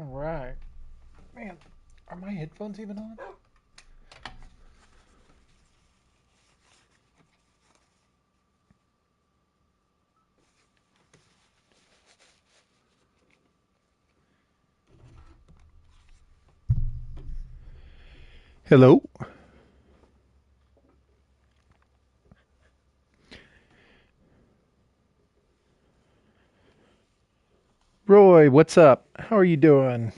All right. Man, are my headphones even on? Hello. Roy, what's up? How are you doing?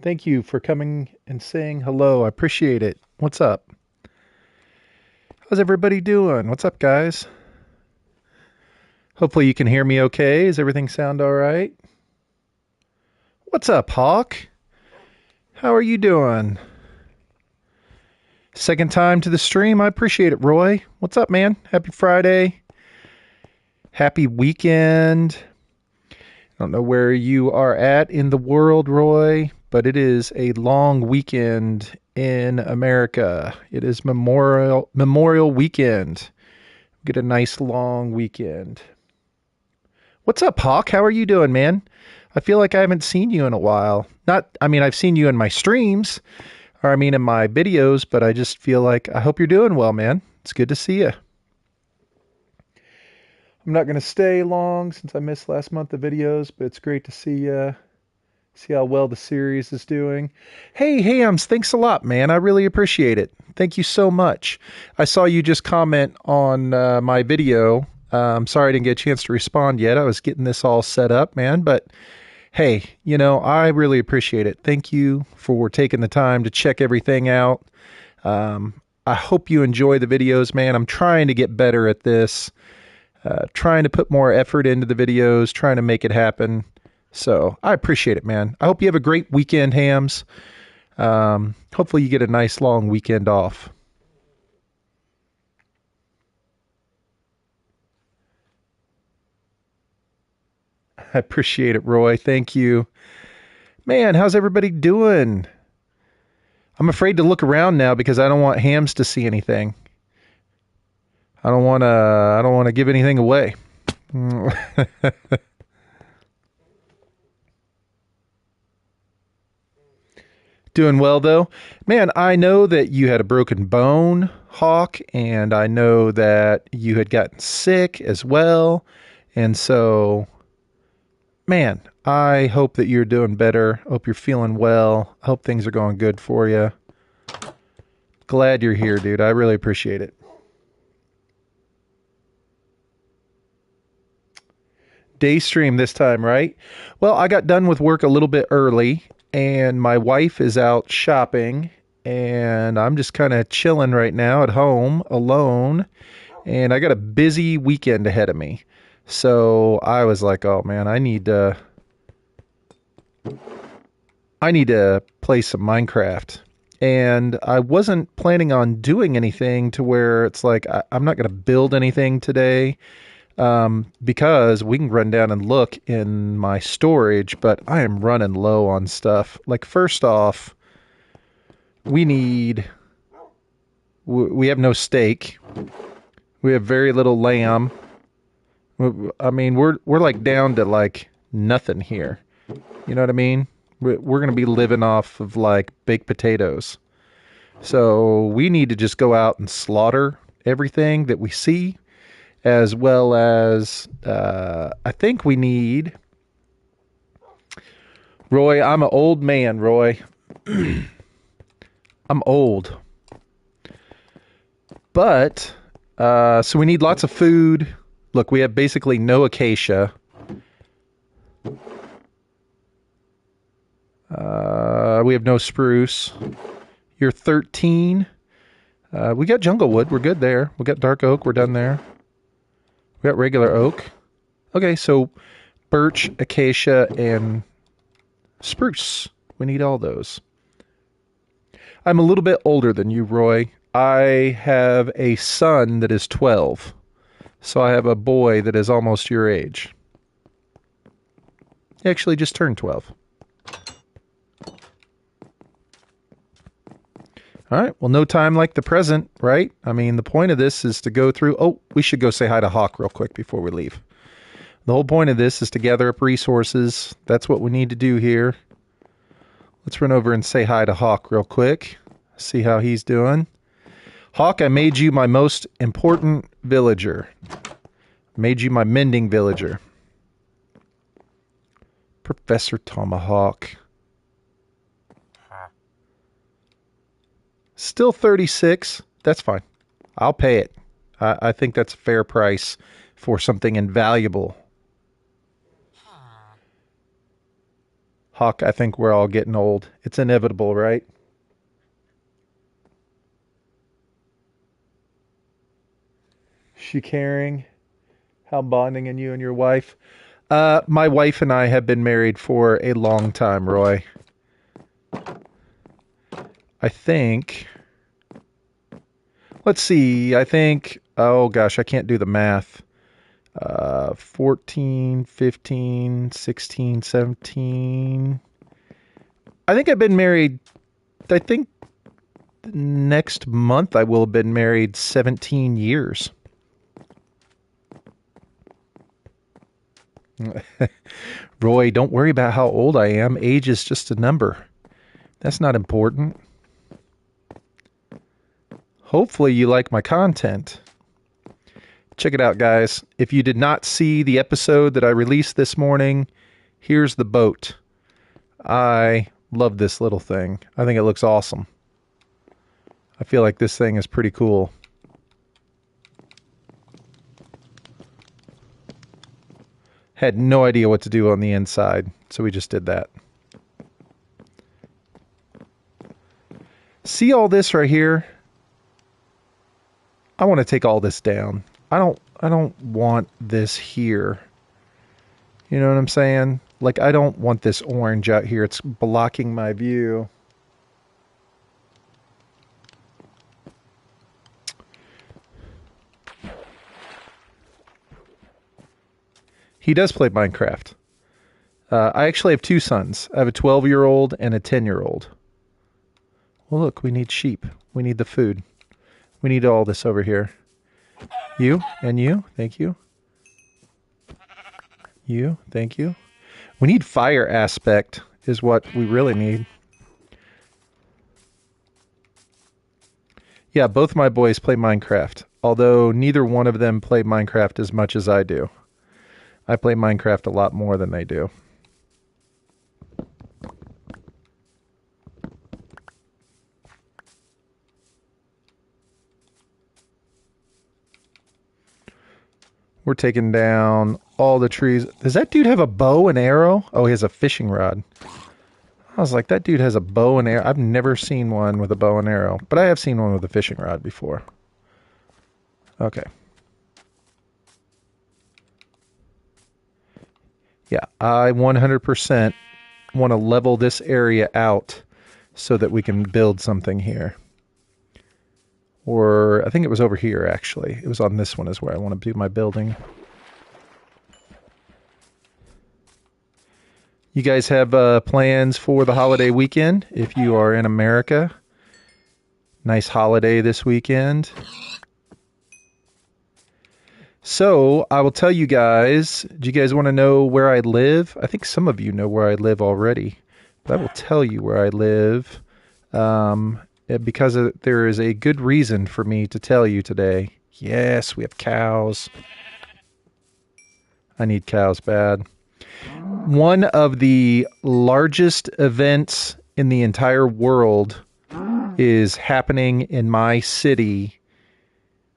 Thank you for coming and saying hello. I appreciate it. What's up? How's everybody doing? What's up, guys? Hopefully you can hear me okay. Does everything sound all right? What's up, Hawk? How are you doing? Second time to the stream. I appreciate it, Roy. What's up, man? Happy Friday. Happy weekend. I don't know where you are at in the world, Roy, but it is a long weekend in America. It is Memorial Weekend. Get a nice long weekend. What's up, Hawk? How are you doing, man? I feel like I haven't seen you in a while. I've seen you in my streams, or in my videos, but I just feel like I hope you're doing well, man. It's good to see you. I'm not going to stay long since I missed last month of videos, but it's great to see how well the series is doing. Hey, Hams, thanks a lot, man. I really appreciate it. Thank you so much. I saw you just comment on my video. I'm sorry I didn't get a chance to respond yet. I was getting this all set up, man, but hey, I really appreciate it. Thank you for taking the time to check everything out. I hope you enjoy the videos, man. I'm trying to get better at this. Trying to put more effort into the videos, trying to make it happen. So I appreciate it, man. I hope you have a great weekend, Hams. Hopefully you get a nice long weekend off. I appreciate it, Roy. Thank you. Man, how's everybody doing? I'm afraid to look around now because I don't want Hams to see anything. I don't want to give anything away. Doing well, though. Man, I know that you had a broken bone, Hawk, and I know that you had gotten sick as well. And so, man, I hope that you're doing better. Hope you're feeling well. Hope things are going good for you. Glad you're here, dude. I really appreciate it. Day stream this time, right? Well, I got done with work a little bit early, and my wife is out shopping, and I'm just kind of chilling right now at home alone, and I got a busy weekend ahead of me. So I was like, oh man, I need to play some Minecraft. And I wasn't planning on doing anything to where it's like I'm not going to build anything today. Because we can run down and look in my storage, but I am running low on stuff. Like, first off, we have no steak. We have very little lamb. We're like down to like nothing here. You know what I mean? We're going to be living off of like baked potatoes. So we need to just go out and slaughter everything that we see, as well as I think we need... Roy, I'm an old man, Roy. I'm old. But, so we need lots of food. Look, we have basically no acacia. We have no spruce. You're 13. We got jungle wood. We're good there. We got dark oak. We're done there. We got regular oak. Okay, so birch, acacia, and spruce. We need all those. I'm a little bit older than you, Roy. I have a son that is 12. So I have a boy that is almost your age. He actually just turned 12. All right, well, no time like the present, right? I mean, the point of this is to go through... Oh, we should go say hi to Hawk real quick before we leave. The whole point of this is to gather up resources. That's what we need to do here. Let's run over and say hi to Hawk real quick. See how he's doing. Hawk, I made you my most important villager. Made you my mending villager. Professor Tomahawk. Still 36. That's fine. I'll pay it. I think that's a fair price for something invaluable. Hawk, I think we're all getting old. It's inevitable, right? She caring? How bonding in you and your wife? My wife and I have been married for a long time, Roy. I think... Let's see. I think... Oh, gosh, I can't do the math. 14, 15, 16, 17. I think I've been married... I think next month I will have been married 17 years. Roy, don't worry about how old I am. Age is just a number. That's not important. Hopefully you like my content. Check it out, guys. If you did not see the episode that I released this morning, here's the boat. I love this little thing. I think it looks awesome. I feel like this thing is pretty cool. Had no idea what to do on the inside, so we just did that. See all this right here? I want to take all this down. I don't want this here. You know what I'm saying? Like, I don't want this orange out here. It's blocking my view. He does play Minecraft. I actually have two sons. I have a 12-year-old and a 10-year-old. Well, look, we need sheep. We need the food. We need all this over here. You and you. Thank you. You. Thank you. We need fire aspect is what we really need. Yeah, both my boys play Minecraft, although neither one of them play Minecraft as much as I do. I play Minecraft a lot more than they do. We're taking down all the trees. Does that dude have a bow and arrow? Oh, he has a fishing rod. I was like, that dude has a bow and arrow. I've never seen one with a bow and arrow, but I have seen one with a fishing rod before. Okay. Yeah, I 100% want to level this area out so that we can build something here. Or I think it was over here, actually. It was on this one is where I want to do my building. You guys have plans for the holiday weekend if you are in America? Nice holiday this weekend. So, I will tell you guys, do you guys want to know where I live? I think some of you know where I live already, but I will tell you where I live because there is a good reason for me to tell you today. Yes, we have cows. I need cows bad. One of the largest events in the entire world is happening in my city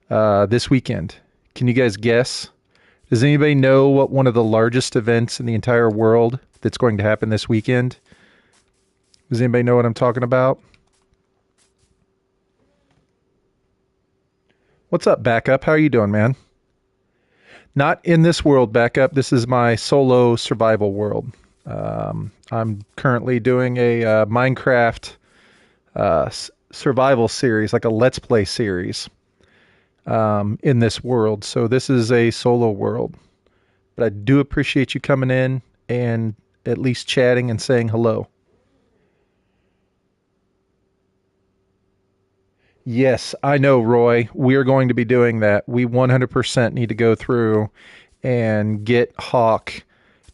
this weekend. Can you guys guess? Does anybody know what one of the largest events in the entire world that's going to happen this weekend? Does anybody know what I'm talking about? What's up, Backup? How are you doing, man? Not in this world, Backup. This is my solo survival world. I'm currently doing a Minecraft survival series, like a Let's Play series. In this world. So this is a solo world. But I do appreciate you coming in and at least chatting and saying hello. Yes, I know, Roy. We're going to be doing that. We 100% need to go through and get Hawk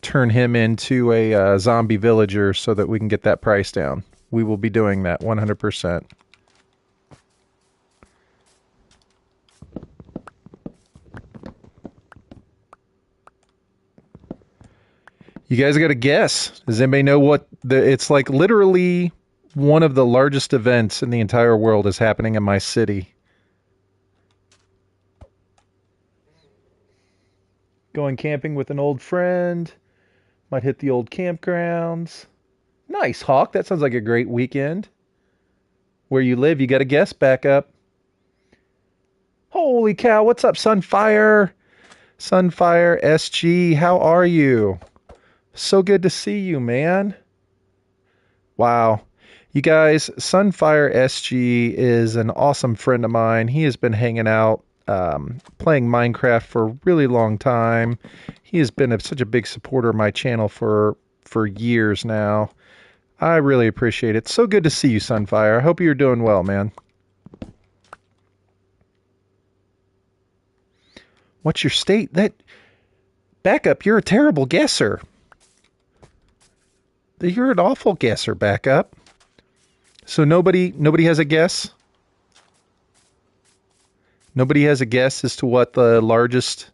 turn him into a zombie villager so that we can get that price down. We will be doing that 100%. You guys got to guess. Does anybody know what it's like? Literally one of the largest events in the entire world is happening in my city. Going camping with an old friend. Might hit the old campgrounds. Nice, Hawk. That sounds like a great weekend. Where you live, you got to guess. Back up. Holy cow. What's up, Sunfire? Sunfire SG, how are you? So good to see you, man. Wow. You guys, Sunfire SG is an awesome friend of mine. He has been hanging out, playing Minecraft for a really long time. He has been such a big supporter of my channel for years now. I really appreciate it. So good to see you, Sunfire. I hope you're doing well, man. What's your state? Back up, you're a terrible guesser. You're an awful guesser, back up. So nobody has a guess? Nobody has a guess as to what the largest,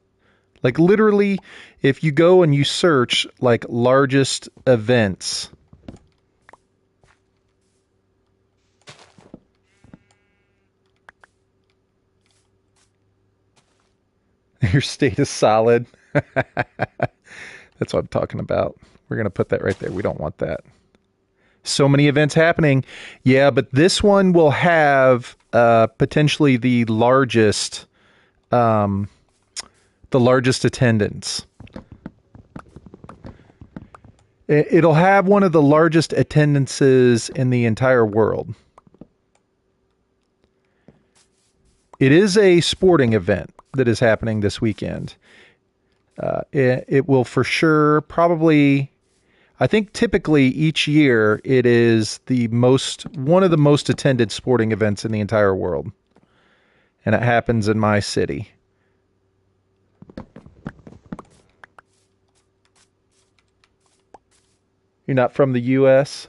like literally, if you go and you search like largest events. Your state is solid. That's what I'm talking about. We're going to put that right there. We don't want that. So many events happening. Yeah, but this one will have potentially the largest attendance. It'll have one of the largest attendances in the entire world. It is a sporting event that is happening this weekend. It will for sure probably, I think typically each year it is one of the most attended sporting events in the entire world. And it happens in my city. You're not from the U.S.?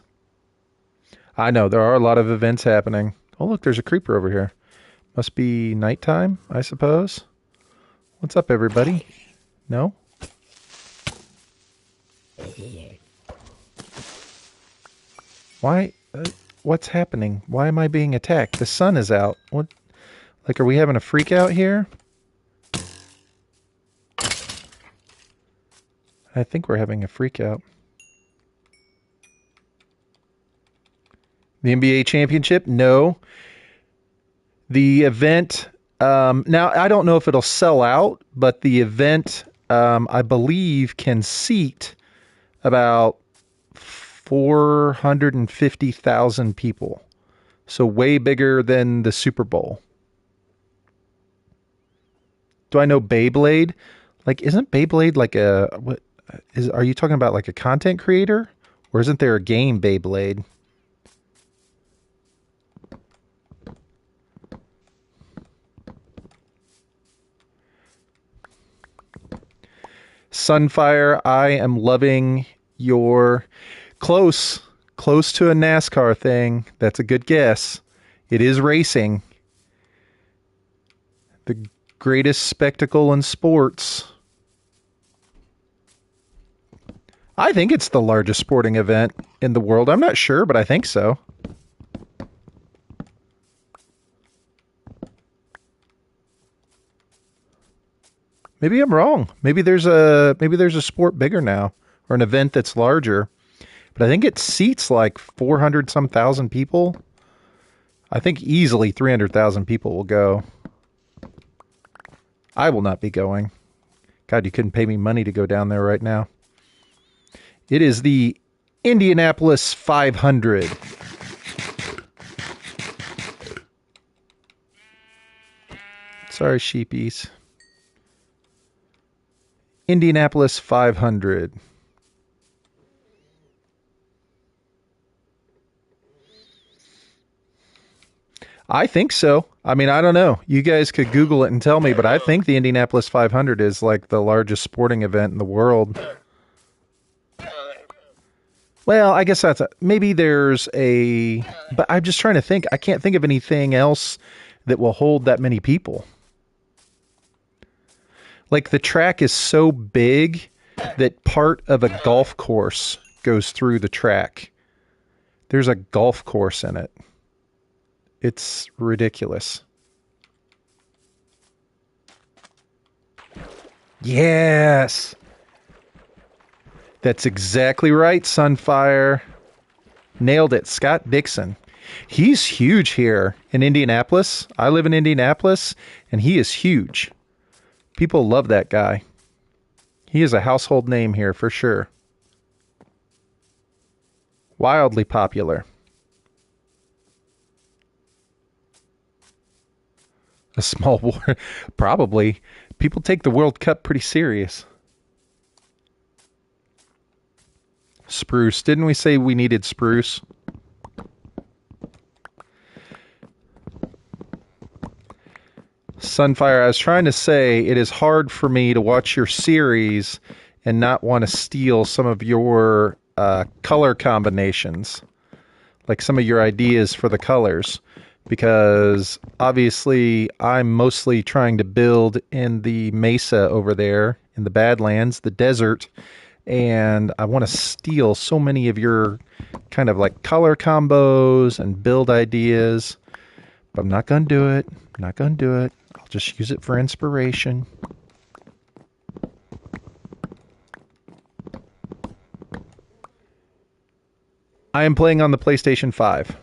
I know, there are a lot of events happening. Oh, look, there's a creeper over here. Must be nighttime, I suppose. What's up, everybody? No? Why? What's happening? Why am I being attacked? The sun is out. What? Like, are we having a freak out here? I think we're having a freak out. The NBA championship? No. The event, now I don't know if it'll sell out, but the event, I believe, can seat about 450,000 people. So way bigger than the Super Bowl. Do I know Beyblade? Like, isn't Beyblade like are you talking about like a content creator? Or isn't there a game Beyblade? Sunfire, I am loving your close to a NASCAR thing. That's a good guess. It is racing. The greatest spectacle in sports. I think it's the largest sporting event in the world. I'm not sure, but I think so. Maybe I'm wrong. Maybe there's a sport bigger now, or an event that's larger. But I think it seats like 400 some thousand people. I think easily 300,000 people will go. I will not be going. God, you couldn't pay me money to go down there right now. It is the Indianapolis 500. Sorry, sheepies. Indianapolis 500. I think so. I mean, I don't know. You guys could Google it and tell me, but I think the Indianapolis 500 is like the largest sporting event in the world. Well, I guess maybe there's a, but I'm just trying to think. I can't think of anything else that will hold that many people. Like the track is so big that part of a golf course goes through the track. There's a golf course in it. It's ridiculous. Yes. That's exactly right, Sunfire. Nailed it. Scott Dixon. He's huge here in Indianapolis. I live in Indianapolis, and he is huge. People love that guy. He is a household name here for sure. Wildly popular. A small war. Probably. People take the World Cup pretty serious. Spruce. Didn't we say we needed spruce? Sunfire, I was trying to say it is hard for me to watch your series and not want to steal some of your color combinations, like some of your ideas for the colors, because obviously I'm mostly trying to build in the mesa over there in the Badlands, the desert, and I want to steal so many of your kind of like color combos and build ideas, but I'm not going to do it. I'm not going to do it. I'll just use it for inspiration. I am playing on the PlayStation 5.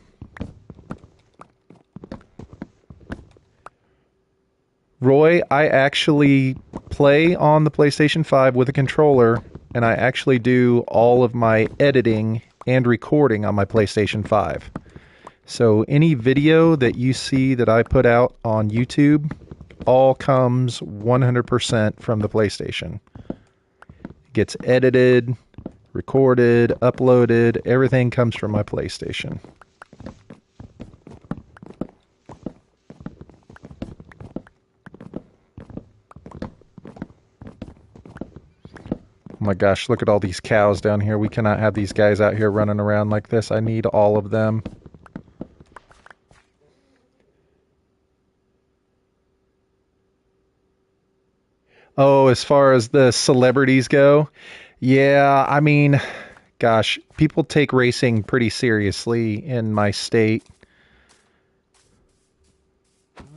Roy, I actually play on the PlayStation 5 with a controller, and I actually do all of my editing and recording on my PlayStation 5. So any video that you see that I put out on YouTube all comes 100% from the PlayStation. It gets edited, recorded, uploaded, everything comes from my PlayStation. Oh my gosh, look at all these cows down here. We cannot have these guys out here running around like this. I need all of them. Oh, as far as the celebrities go, yeah, I mean, gosh, people take racing pretty seriously in my state.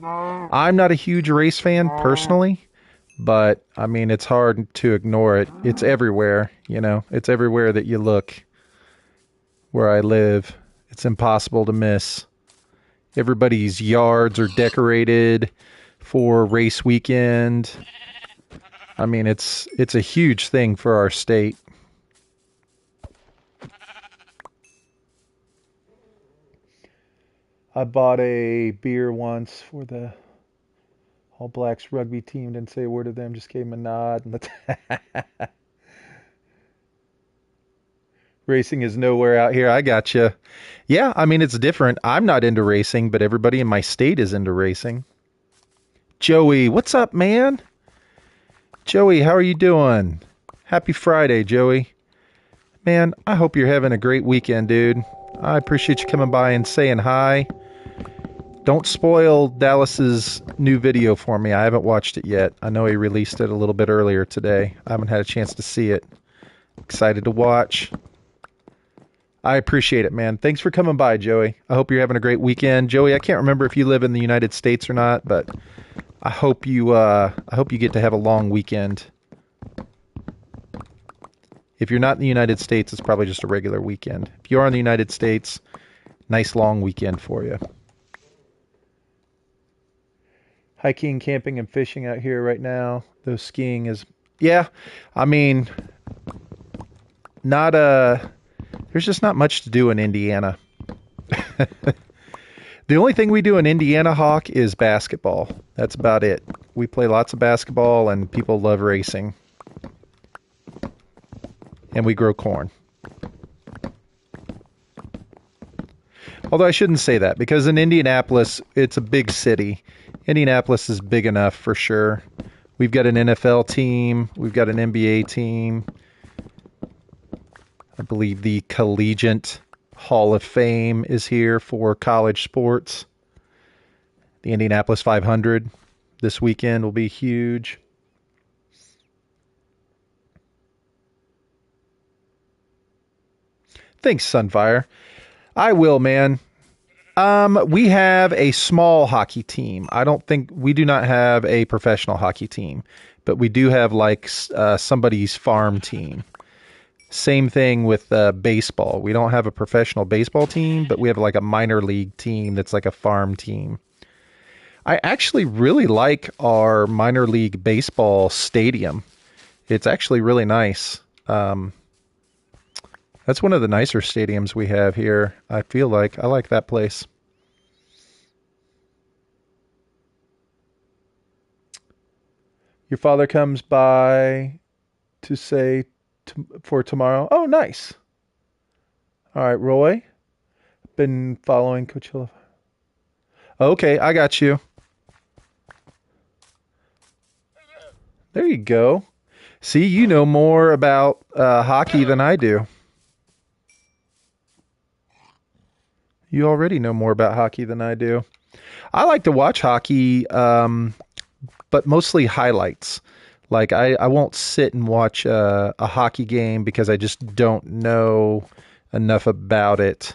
I'm not a huge race fan personally, but I mean, it's hard to ignore it. It's everywhere, you know, it's everywhere that you look where I live. It's impossible to miss. Everybody's yards are decorated for race weekend. I mean, it's a huge thing for our state. I bought a beer once for the All Blacks rugby team. Didn't say a word to them, just gave them a nod. And racing is nowhere out here. I gotcha. Yeah, I mean, it's different. I'm not into racing, but everybody in my state is into racing. Joey, what's up, man? Joey, how are you doing? Happy Friday, Joey. Man, I hope you're having a great weekend, dude. I appreciate you coming by and saying hi. Don't spoil Dallas's new video for me. I haven't watched it yet. I know he released it a little bit earlier today. I haven't had a chance to see it. Excited to watch. I appreciate it, man. Thanks for coming by, Joey. I hope you're having a great weekend. Joey, I can't remember if you live in the United States or not, but I hope you get to have a long weekend. If you're not in the United States, it's probably just a regular weekend. If you are in the United States, nice long weekend for you. Hiking, camping, and fishing out here right now. Though skiing is, yeah, I mean, not there's just not much to do in Indiana. The only thing we do in Indiana, Hawk, is basketball. That's about it. We play lots of basketball, and people love racing. And we grow corn. Although I shouldn't say that, because in Indianapolis, it's a big city. Indianapolis is big enough for sure. We've got an NFL team. We've got an NBA team. I believe the Collegiate Hall of Fame is here for college sports. The Indianapolis 500 this weekend will be huge. Thanks, Sunfire. I will, man. We have a small hockey team. I don't think we do not have a professional hockey team, but we do have like somebody's farm team. Same thing with baseball. We don't have a professional baseball team, but we have like a minor league team that's like a farm team. I actually really like our minor league baseball stadium. It's actually really nice. That's one of the nicer stadiums we have here. I feel like I like that place. Your father comes by to say for tomorrow. Oh, nice. All right, Roy. Been following Coachella. Okay, I got you. There you go. See, you know more about hockey than I do. You already know more about hockey than I do. I like to watch hockey, but mostly highlights. Like I won't sit and watch a hockey game because I just don't know enough about it.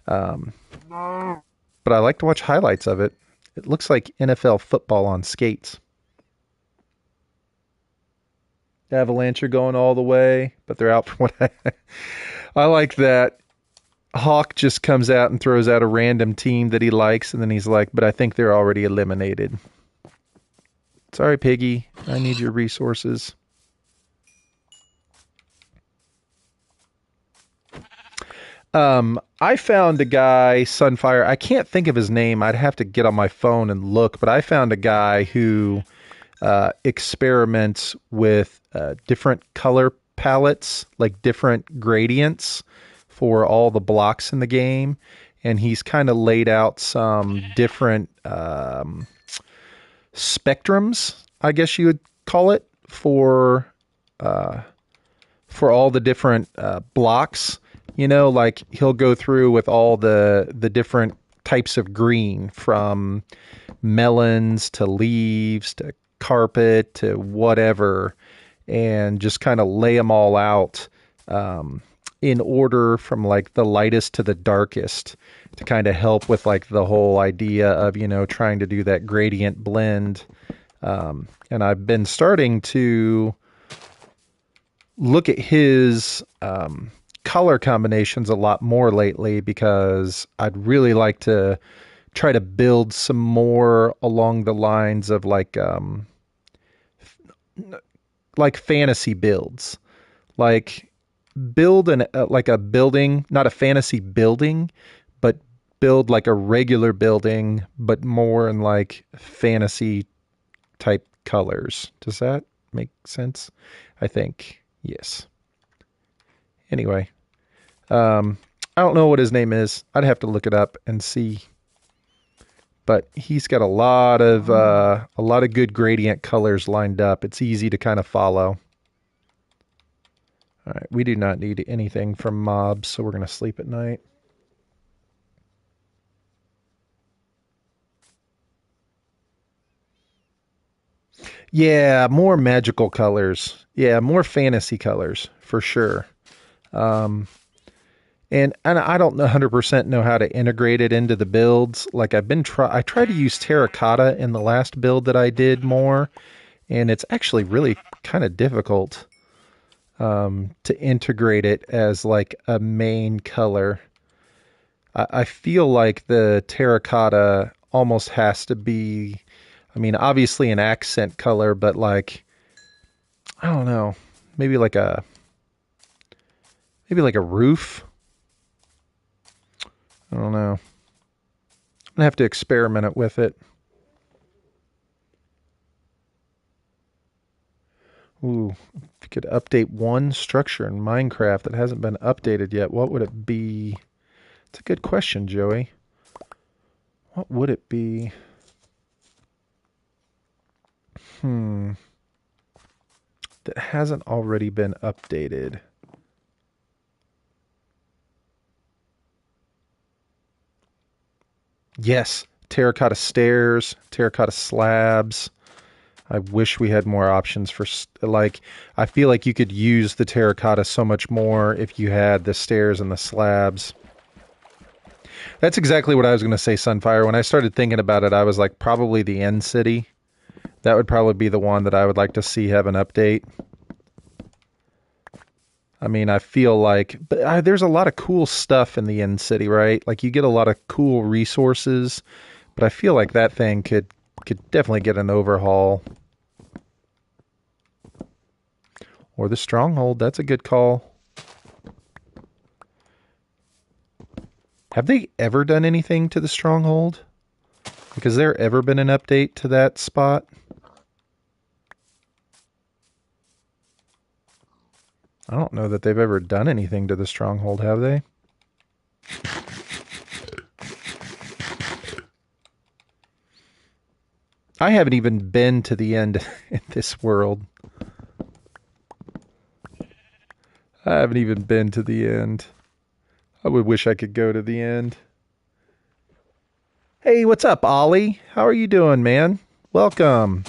Um, but I like to watch highlights of it. It looks like NFL football on skates. The Avalanche are going all the way, but they're out for what I like that Hawk just comes out and throws out a random team that he likes, and then he's like, but I think they're already eliminated. Sorry, Piggy. I need your resources. I found a guy, Sunfire. I can't think of his name. I'd have to get on my phone and look, but I found a guy who experiments with different color palettes, like different gradients for all the blocks in the game. And he's kind of laid out some different spectrums, I guess you would call it, for all the different blocks. You know, like he'll go through with all the different types of green, from melons to leaves to carpet to whatever, and just kind of lay them all out in order from like the lightest to the darkest to kind of help with like the whole idea of, you know, trying to do that gradient blend. And I've been starting to look at his color combinations a lot more lately because I'd really like to try to build some more along the lines of like fantasy builds, like build an like a building, not a fantasy building, but build like a regular building, but more in like fantasy type colors. Does that make sense? I think yes. Anyway, I don't know what his name is. I'd have to look it up and see. But he's got a lot of good gradient colors lined up. It's easy to kind of follow. All right, we do not need anything from mobs, so we're going to sleep at night. Yeah, more magical colors. Yeah, more fantasy colors for sure. Um, and I don't 100% know how to integrate it into the builds. Like I tried to use terracotta in the last build that I did more, and it's actually really kind of difficult to integrate it as like a main color. I feel like the terracotta almost has to be, I mean, obviously an accent color, but like, I don't know, maybe like a maybe like a roof. I don't know. I'm gonna have to experiment it with it. Ooh, if you could update one structure in Minecraft that hasn't been updated yet, what would it be? It's a good question, Joey. What would it be? Hmm. That hasn't already been updated. Yes, terracotta stairs, terracotta slabs. I wish we had more options for, like, I feel like you could use the terracotta so much more if you had the stairs and the slabs. That's exactly what I was going to say, Sunfire. When I started thinking about it, I was like, probably the End City. That would probably be the one that I would like to see have an update. I mean, I feel like but there's a lot of cool stuff in the End City, right? Like you get a lot of cool resources, but I feel like that thing could definitely get an overhaul. Or the Stronghold, that's a good call. Have they ever done anything to the Stronghold? Like, has there ever been an update to that spot? I don't know that they've ever done anything to the Stronghold, have they? I haven't even been to the end in this world. I haven't even been to the end. I would wish I could go to the end. Hey, what's up, Ollie? How are you doing, man? Welcome.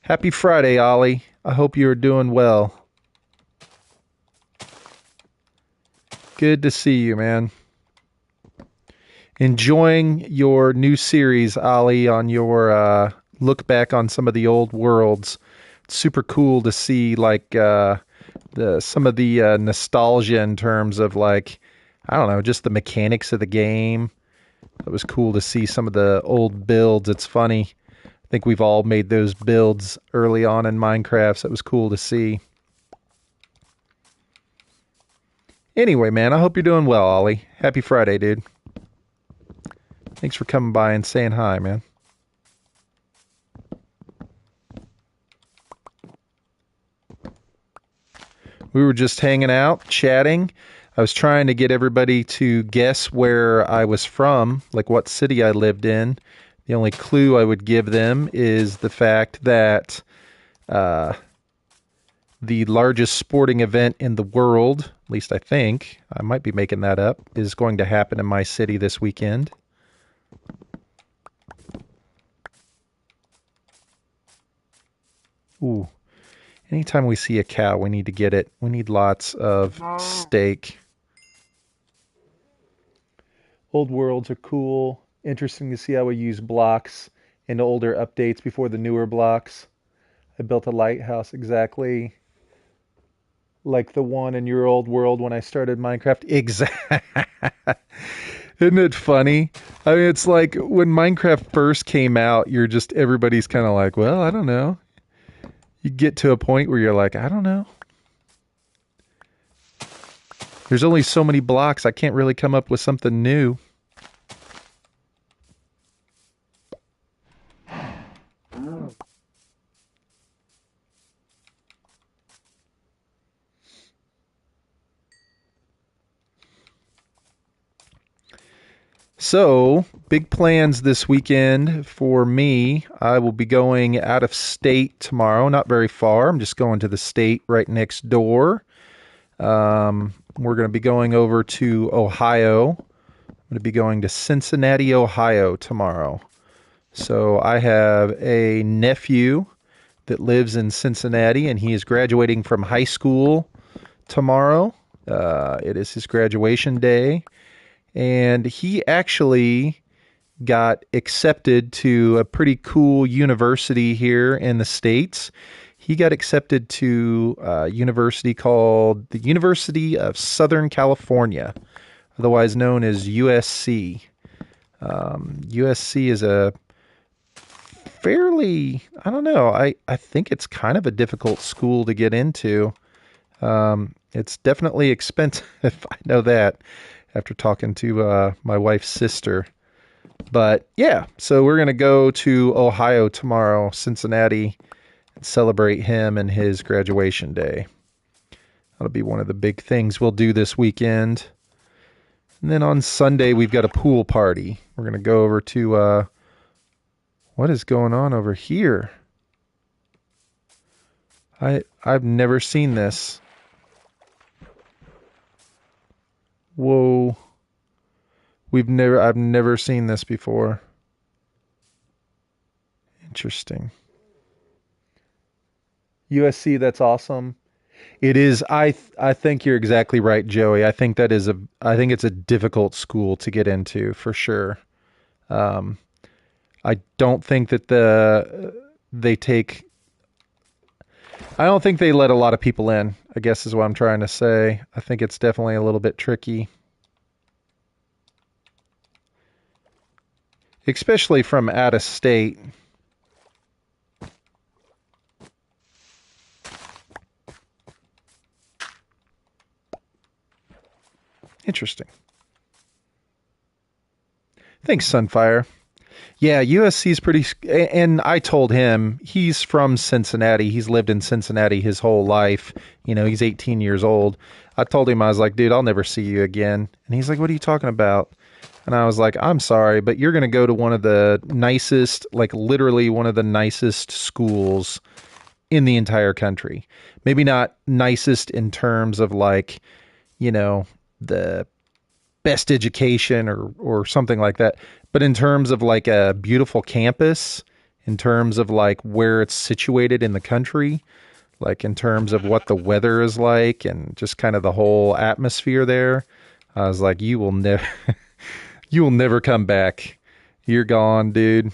Happy Friday, Ollie. I hope you're doing well. Good to see you, man. Enjoying your new series, Ollie, on your look back on some of the old worlds. It's super cool to see, like, some of the nostalgia in terms of, like, I don't know, just the mechanics of the game. It was cool to see some of the old builds. It's funny. I think we've all made those builds early on in Minecraft, so it was cool to see. Anyway, man, I hope you're doing well, Ollie. Happy Friday, dude. Thanks for coming by and saying hi, man. We were just hanging out, chatting. I was trying to get everybody to guess where I was from, like what city I lived in. The only clue I would give them is the fact that the largest sporting event in the world, at least I think, I might be making that up, is going to happen in my city this weekend. Ooh. Anytime we see a cow, we need to get it. We need lots of steak. Old worlds are cool. Interesting to see how we use blocks in older updates before the newer blocks. I built a lighthouse exactly like the one in your old world when I started Minecraft. Exactly. Isn't it funny? I mean, it's like when Minecraft first came out, everybody's kind of like, well, I don't know. You get to a point where you're like, I don't know. There's only so many blocks. I can't really come up with something new. So, big plans this weekend for me. I will be going out of state tomorrow, not very far. I'm just going to the state right next door. We're going to be going over to Ohio. I'm going to be going to Cincinnati, Ohio tomorrow. So, I have a nephew that lives in Cincinnati, and he is graduating from high school tomorrow. It is his graduation day. And he actually got accepted to a pretty cool university here in the States. He got accepted to a university called the University of Southern California, otherwise known as USC. USC is a fairly, I don't know, I think it's kind of a difficult school to get into. It's definitely expensive, I know that, after talking to my wife's sister. But yeah, so we're going to go to Ohio tomorrow, Cincinnati, and celebrate him and his graduation day. That'll be one of the big things we'll do this weekend. And then on Sunday, we've got a pool party. We're going to go over to, what is going on over here? I've never seen this. Whoa. I've never seen this before. Interesting. USC, that's awesome. It is. I think you're exactly right, Joey. I think it's a difficult school to get into for sure. Um, I don't think that they take. I don't think they let a lot of people in. I guess is what I'm trying to say. I think it's definitely a little bit tricky, especially from out of state. Interesting. Thanks, Sunfire. Yeah, USC is pretty. And I told him he's from Cincinnati. He's lived in Cincinnati his whole life. You know, he's 18 years old. I told him, I was like, dude, I'll never see you again. And he's like, what are you talking about? And I was like, I'm sorry, but you're going to go to one of the nicest, like literally one of the nicest schools in the entire country. Maybe not nicest in terms of like, you know, the best education or something like that. But in terms of like a beautiful campus, in terms of like where it's situated in the country, like in terms of what the weather is like and just kind of the whole atmosphere there, I was like, you will never you will never come back. You're gone, dude.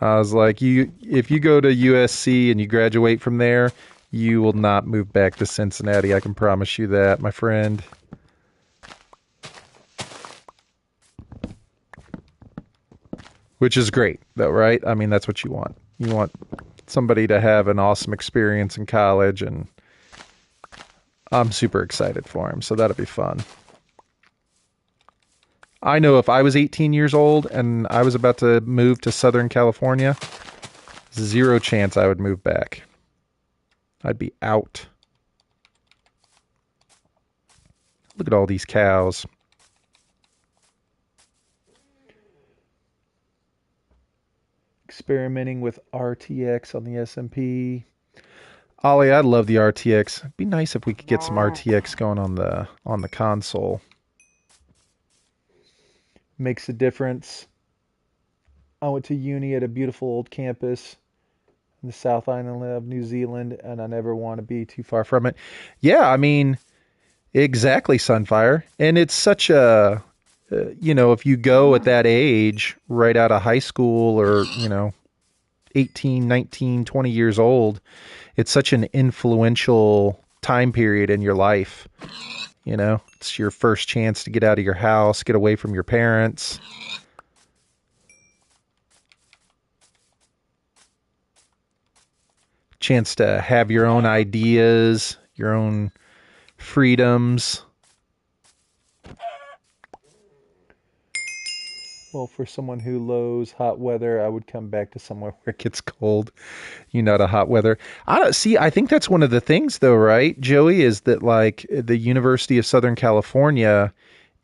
I was like, you if you go to USC and you graduate from there, you will not move back to Cincinnati. I can promise you that, my friend. Which is great, though, right? I mean, that's what you want. You want somebody to have an awesome experience in college, and I'm super excited for him, so that'll be fun. I know if I was 18 years old and I was about to move to Southern California, zero chance I would move back. I'd be out. Look at all these cows. Experimenting with RTX on the SMP. Ollie, I love the RTX. It'd be nice if we could get some RTX going on the console. Makes a difference. I went to uni at a beautiful old campus in the South Island of New Zealand, and I never want to be too far from it. Yeah, I mean, exactly, Sunfire. And it's such a, you know, if you go at that age, right out of high school or, you know, 18, 19, 20 years old, it's such an influential time period in your life. You know, it's your first chance to get out of your house, get away from your parents. Chance to have your own ideas, your own freedoms. Well, for someone who loathes hot weather, I would come back to somewhere where it gets cold. You're not a hot weather. I don't see. I think that's one of the things, though, right, Joey, is that like the University of Southern California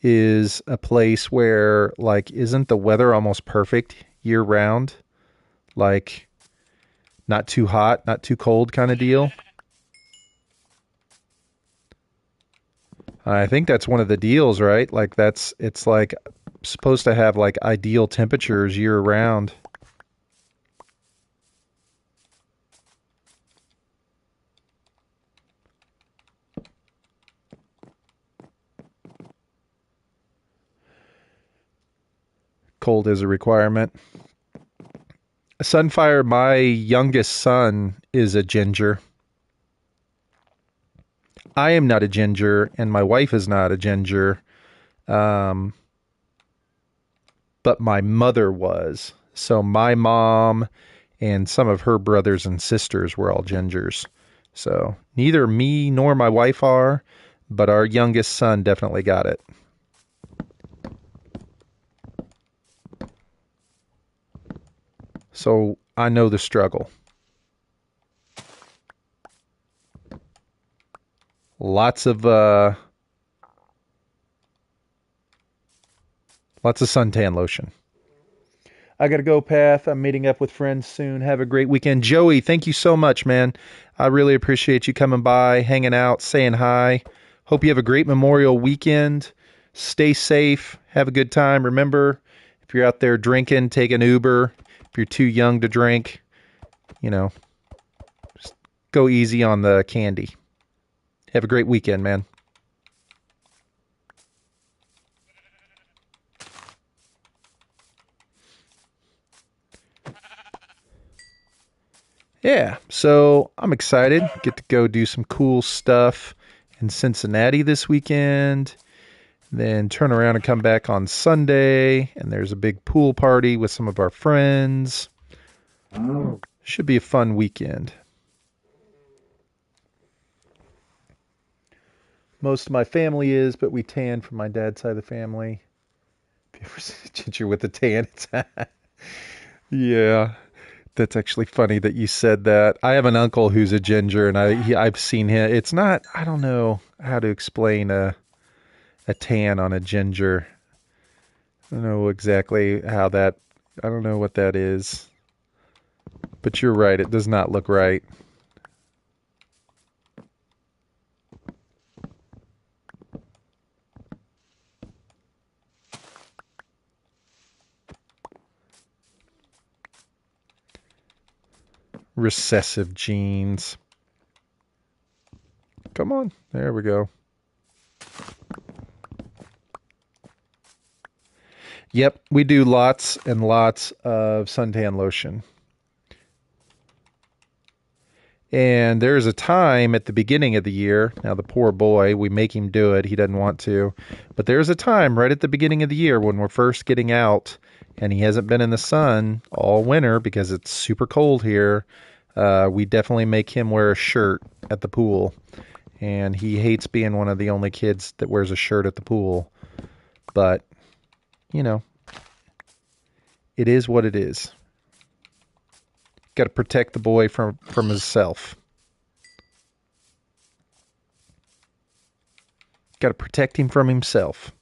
is a place where like isn't the weather almost perfect year round? Like not too hot, not too cold kind of deal. I think that's one of the deals, right? Like it's like supposed to have like ideal temperatures year round. Cold is a requirement. Sunfire, my youngest son is a ginger. I am not a ginger, and my wife is not a ginger. Um, but my mother was. So my mom and some of her brothers and sisters were all gingers. So neither me nor my wife are, but our youngest son definitely got it. So I know the struggle. Lots of suntan lotion. I got to go, Path. I'm meeting up with friends soon. Have a great weekend. Joey, thank you so much, man. I really appreciate you coming by, hanging out, saying hi. Hope you have a great Memorial weekend. Stay safe. Have a good time. Remember, if you're out there drinking, take an Uber. If you're too young to drink, you know, just go easy on the candy. Have a great weekend, man. Yeah, so I'm excited. Get to go do some cool stuff in Cincinnati this weekend. Then turn around and come back on Sunday, and there's a big pool party with some of our friends. Should be a fun weekend. Most of my family is, but we tan from my dad's side of the family. If you ever see a ginger with a tan, yeah. That's actually funny that you said that. I have an uncle who's a ginger, and I've seen him. It's not. I don't know how to explain a tan on a ginger. I don't know exactly how that. I don't know what that is. But you're right. It does not look right. Recessive genes. Come on. There we go. Yep, we do lots and lots of suntan lotion. And there's a time at the beginning of the year, now the poor boy, we make him do it, he doesn't want to, but there's a time right at the beginning of the year when we're first getting out and he hasn't been in the sun all winter because it's super cold here. We definitely make him wear a shirt at the pool. And he hates being one of the only kids that wears a shirt at the pool. But, you know, it is what it is. Got to protect the boy from himself. Got to protect him from himself.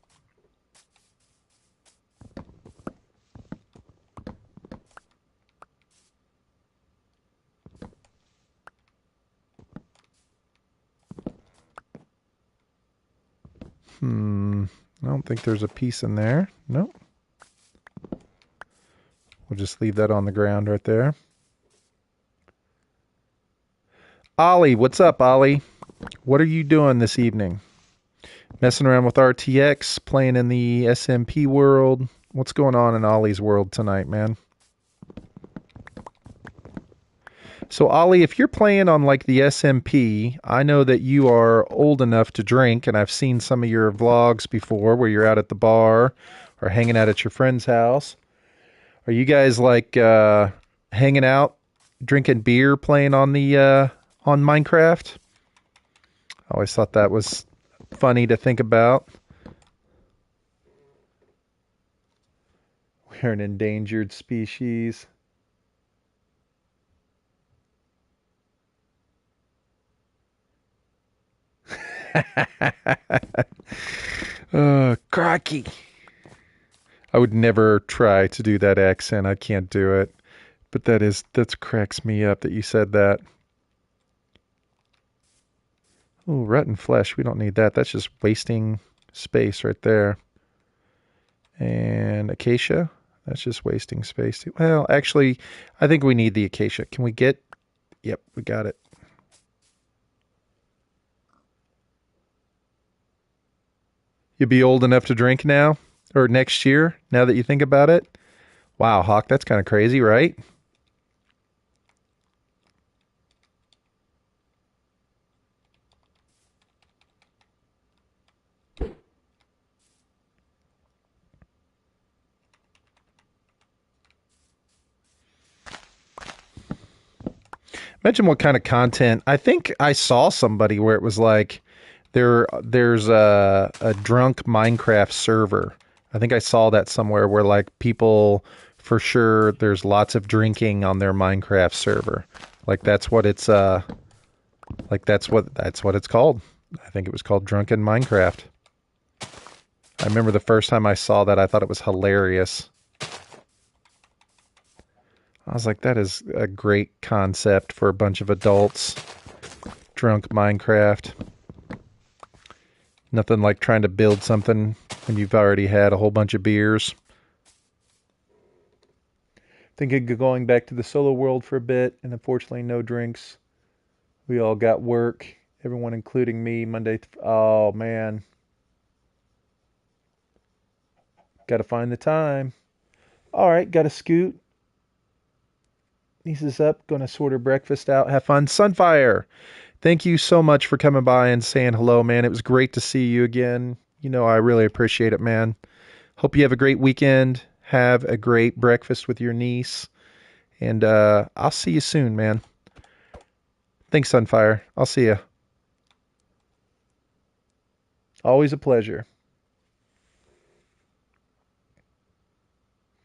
I don't think there's a piece in there. Nope. We'll just leave that on the ground right there. Ollie, what's up, Ollie? What are you doing this evening? Messing around with RTX, playing in the SMP world. What's going on in Ollie's world tonight, man? So, Ollie, if you're playing on like the SMP, I know that you are old enough to drink, and I've seen some of your vlogs before where you're out at the bar or hanging out at your friend's house. Are you guys like hanging out, drinking beer, playing on the on Minecraft? I always thought that was funny to think about. We're an endangered species. Crocky. I would never try to do that accent. I can't do it. But that cracks me up that you said that. Oh, rotten flesh. We don't need that. That's just wasting space right there. And acacia. That's just wasting space. Well, actually, I think we need the acacia. Can we get... Yep, we got it. You'll be old enough to drink now? Or next year, now that you think about it? Wow, Hawk, that's kind of crazy, right? Imagine what kind of content. I think I saw somebody where it was like there's a drunk Minecraft server. I think I saw that somewhere where like people for sure there's lots of drinking on their Minecraft server. Like that's what it's that's what it's called. I think it was called Drunken Minecraft. I remember the first time I saw that I thought it was hilarious. I was like, that is a great concept for a bunch of adults. Drunk Minecraft. Nothing like trying to build something when you've already had a whole bunch of beers. Thinking of going back to the solo world for a bit, and unfortunately, no drinks. We all got work, everyone including me, Monday. Oh man, got to find the time. All right, got to scoot. Niece is up, gonna sort her breakfast out. Have fun. Sunfire, thank you so much for coming by and saying hello, man. It was great to see you again. You know, I really appreciate it, man. Hope you have a great weekend. Have a great breakfast with your niece. And I'll see you soon, man. Thanks, Sunfire. I'll see you. Always a pleasure.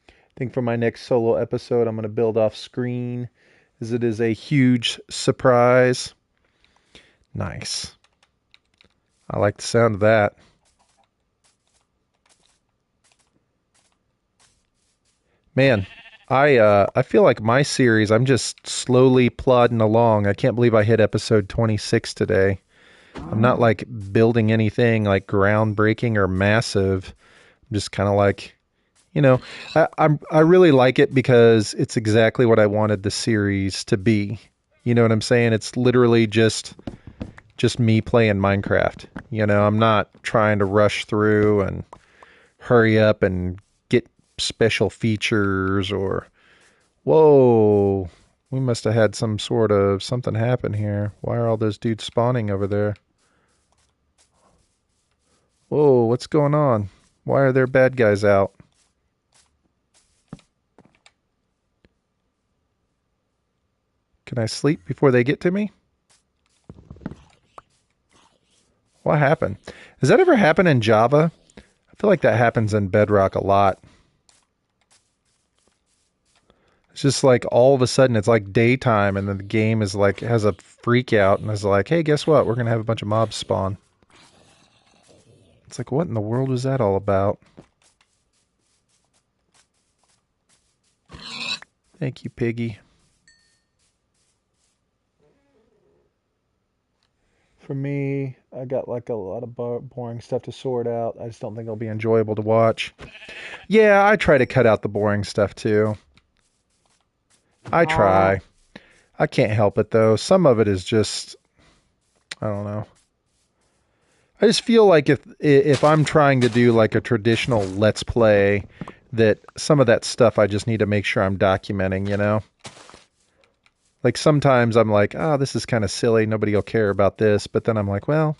I think for my next solo episode, I'm going to build off screen as it is a huge surprise. Nice. I like the sound of that. Man, I feel like my series, I'm just slowly plodding along. I can't believe I hit episode 26 today. I'm not like building anything like groundbreaking or massive. I'm just kind of like, you know, I really like it because it's exactly what I wanted the series to be. You know what I'm saying? It's literally just me playing Minecraft. You know, I'm not trying to rush through and hurry up and get special features or whoa, we must have had some sort of something happen here. Why are all those dudes spawning over there? Whoa, what's going on? Why are there bad guys out? Can I sleep before they get to me? What happened? Does that ever happen in Java? I feel like that happens in Bedrock a lot. It's just like all of a sudden it's like daytime and then the game is like has a freak out and is like, hey, guess what? We're gonna have a bunch of mobs spawn. It's like, what in the world was that all about? Thank you, Piggy. For me, I got like a lot of boring stuff to sort out. I just don't think it'll be enjoyable to watch. Yeah, I try to cut out the boring stuff too. I try. I can't help it though. Some of it is just, I don't know. I just feel like if I'm trying to do like a traditional Let's Play, that some of that stuff I just need to make sure I'm documenting, you know? Like sometimes I'm like, oh, this is kind of silly. Nobody will care about this. But then I'm like, well,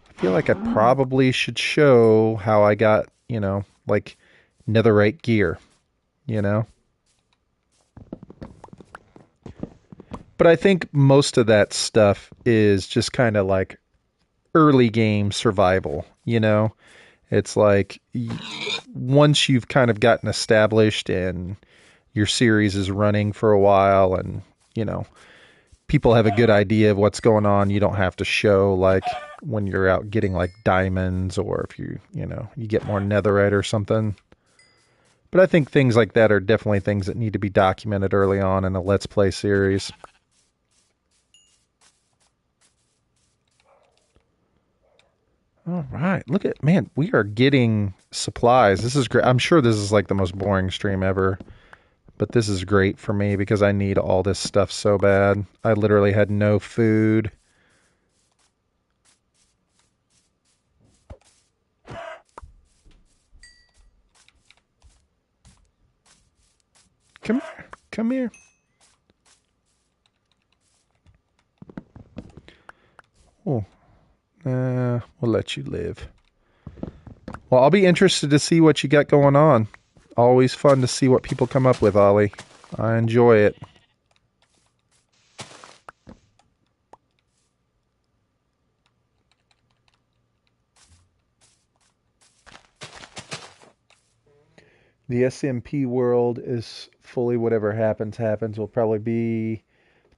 I feel like I probably should show how I got, you know, like netherite gear, you know? But I think most of that stuff is just kind of like early game survival, you know? It's like once you've kind of gotten established and your series is running for a while and, you know, people have a good idea of what's going on, you don't have to show like when you're out getting like diamonds or if you know, you get more netherite or something. But I think things like that are definitely things that need to be documented early on in a Let's Play series. All right. Look at, man, we are getting supplies. This is great. I'm sure this is like the most boring stream ever, but this is great for me because I need all this stuff so bad. I literally had no food. Come here. Come here. Oh, we'll let you live. Well, I'll be interested to see what you got going on. Always fun to see what people come up with, Ollie. I enjoy it. The SMP world is fully whatever happens, happens. Will probably be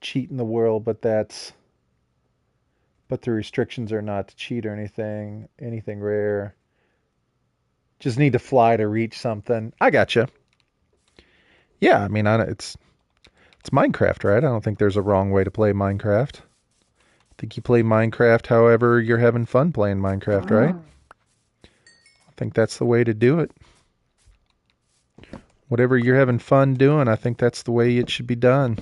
cheat in the world, but the restrictions are not to cheat or anything rare. Just need to fly to reach something. I gotcha. Yeah, I mean, it's Minecraft, right? I don't think there's a wrong way to play Minecraft. I think you play Minecraft however you're having fun playing Minecraft, right? think that's the way to do it. Whatever you're having fun doing, I think that's the way it should be done.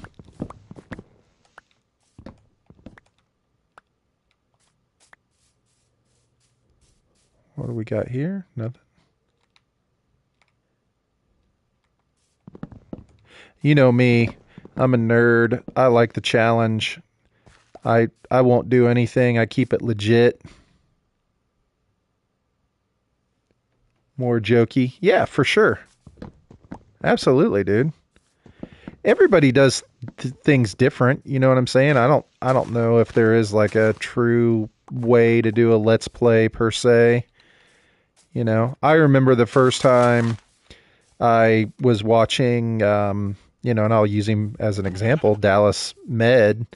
What do we got here? Nothing. You know me, I'm a nerd. I like the challenge. I won't do anything. I keep it legit. More jokey. Yeah, for sure. Absolutely, dude. Everybody does things different, you know what I'm saying? I don't know if there is like a true way to do a let's play per se. You know, I remember the first time I was watching and I'll use him as an example, Dallas Med.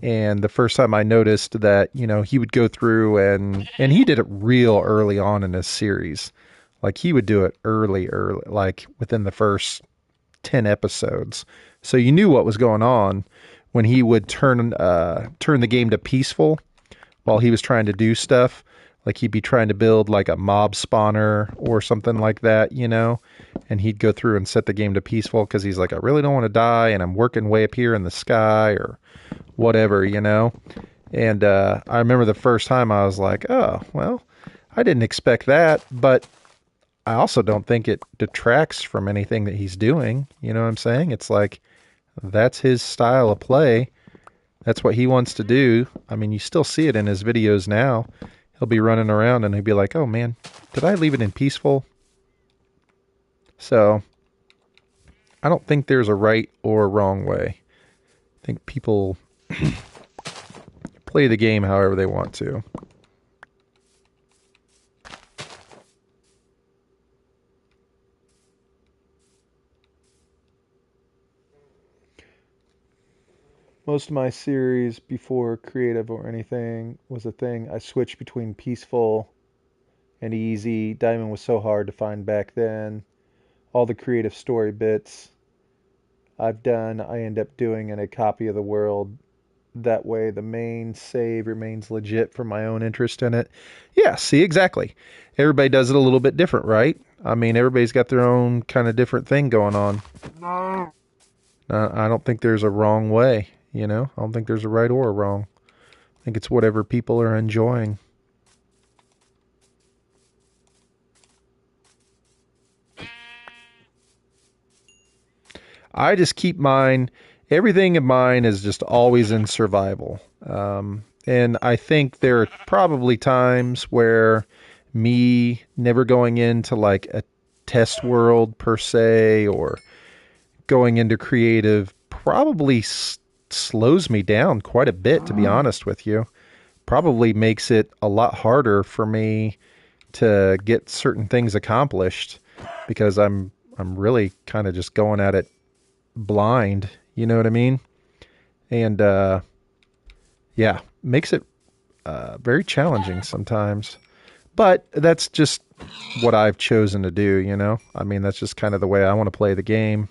And the first time I noticed that, he would go through and he did it real early on in his series. Like he would do it early, like within the first 10 episodes. So you knew what was going on when he would turn the game to peaceful while he was trying to do stuff. Like he'd be trying to build like a mob spawner or something like that, and he'd go through and set the game to peaceful because he's like, I really don't want to die and I'm working way up here in the sky or whatever, And I remember the first time I was like, oh, well, I didn't expect that, but I also don't think it detracts from anything that he's doing. You know what I'm saying? It's like, that's his style of play. That's what he wants to do. I mean, you still see it in his videos now. He'll be running around and he'll be like, oh man, did I leave it in peaceful? So I don't think there's a right or a wrong way. I think people play the game however they want to. Most of my series before creative or anything was a thing. I switched between peaceful and easy. Diamond was so hard to find back then. All the creative story bits I've done, I end up doing in a copy of the world. That way the main save remains legit for my own interest in it. Yeah, see, exactly. Everybody does it a little bit different, right? I mean, everybody's got their own kind of different thing going on. No. I don't think there's a wrong way. I don't think there's a right or a wrong. I think it's whatever people are enjoying. I just keep everything in mine is just always in survival. And I think there are probably times where me never going into like a test world per se or going into creative probably slows me down quite a bit, to be honest with you. Probably makes it a lot harder for me to get certain things accomplished because I'm really kind of just going at it blind, you know what I mean? And yeah, makes it very challenging sometimes. But that's just what I've chosen to do, I mean, that's just kind of the way I want to play the game.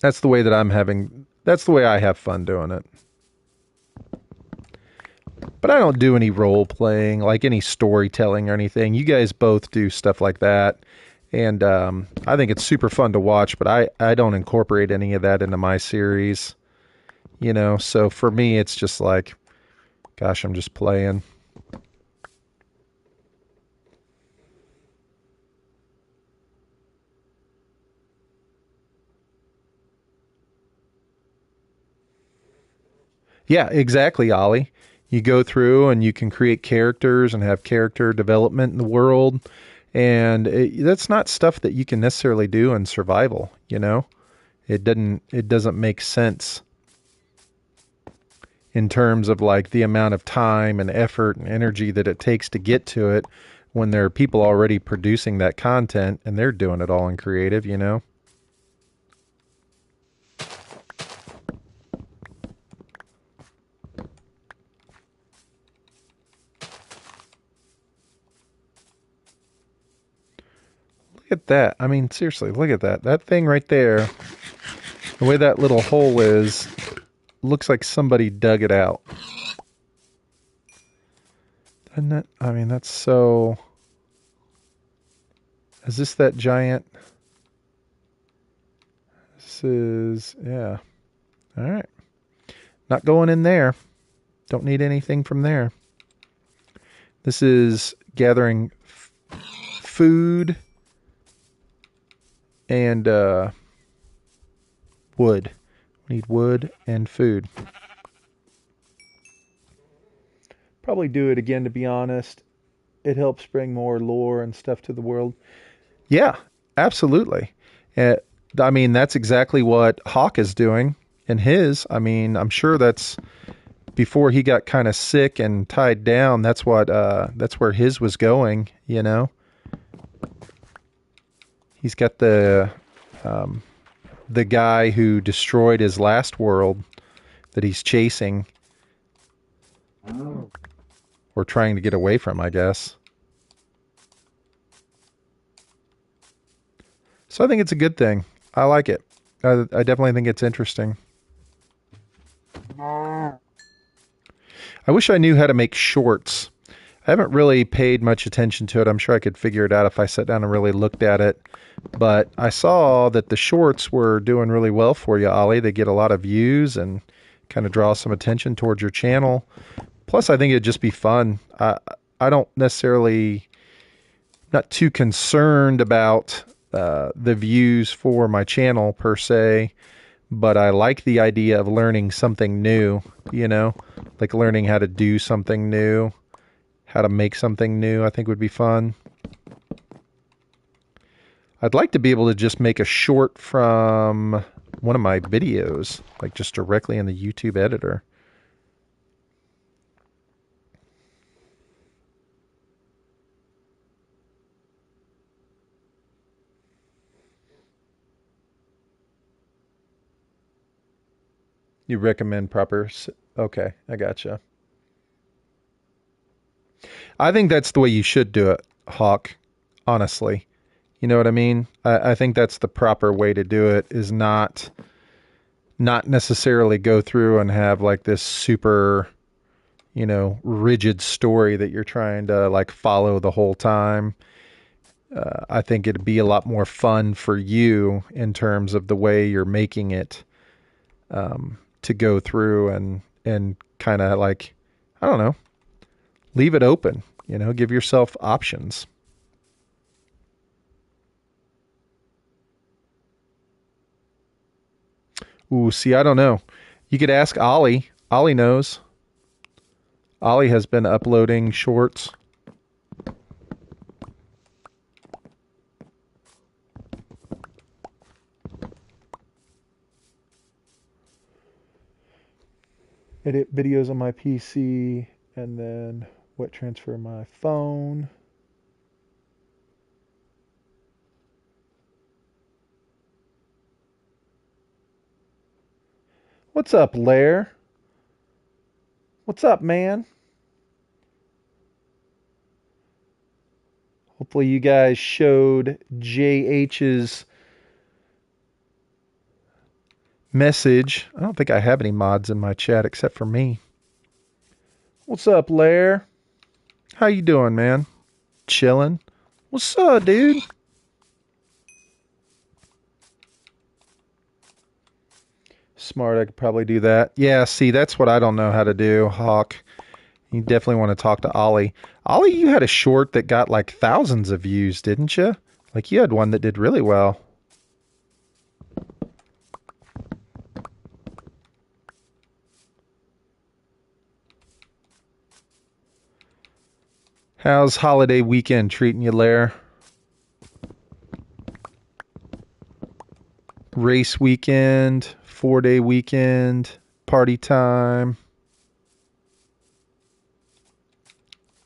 That's the way that's the way I have fun doing it. But I don't do any role playing, like any storytelling or anything. You guys both do stuff like that. And I think it's super fun to watch, but I don't incorporate any of that into my series. So for me, it's just like, gosh, I'm just playing. Yeah, exactly, Ollie. You go through and you can create characters and have character development in the world. And that's not stuff that you can necessarily do in survival, It doesn't make sense in terms of like the amount of time and effort and energy that it takes to get to it when there are people already producing that content and they're doing it all in creative, Look at that. I mean, seriously, look at that. That thing right there, the way that little hole is, looks like somebody dug it out. Isn't it? I mean, that's so... Is this that giant? This is... Yeah. All right. Not going in there. Don't need anything from there. This is gathering food and wood. We need wood and food. Probably do it again, to be honest. It helps bring more lore and stuff to the world. Yeah, absolutely. Uh, I mean, that's exactly what Hawk is doing in his. I mean, I'm sure that's before he got kind of sick and tied down. That's where his was going. You know, he's got the guy who destroyed his last world that he's chasing or trying to get away from, I guess. So I think it's a good thing. I like it. I definitely think it's interesting. I wish I knew how to make shorts. I haven't really paid much attention to it. I'm sure I could figure it out if I sat down and really looked at it. But I saw that the shorts were doing really well for you, Ollie. They get a lot of views and kind of draw some attention towards your channel. Plus, I think it'd just be fun. I don't necessarily, not too concerned about the views for my channel per se, but I like the idea of learning something new, you know, like learning how to do something new, how to make something new, I think would be fun. I'd like to be able to just make a short from one of my videos, like just directly in the YouTube editor. You recommend proper... Okay, I gotcha. I think that's the way you should do it, Hawk, honestly. You know what I mean? I think that's the proper way to do it, is not necessarily go through and have like this super, you know, rigid story that you're trying to like follow the whole time. I think it'd be a lot more fun for you in terms of the way you're making it, to go through and kind of like, I don't know, leave it open, you know, give yourself options. Ooh, see, I don't know. You could ask Ollie. Ollie knows. Ollie has been uploading shorts. Edit videos on my PC and then wet transfer my phone. What's up, Lair? What's up, man? Hopefully you guys showed JH's message. I don't think I have any mods in my chat except for me. What's up, Lair? How you doing, man? Chilling? What's up, dude? Smart, I could probably do that. Yeah, see, that's what I don't know how to do, Hawk. You definitely want to talk to Ollie. Ollie, you had a short that got like thousands of views, didn't you? Like you had one that did really well. How's holiday weekend treating you, Lair? Race weekend, 4-day weekend, party time.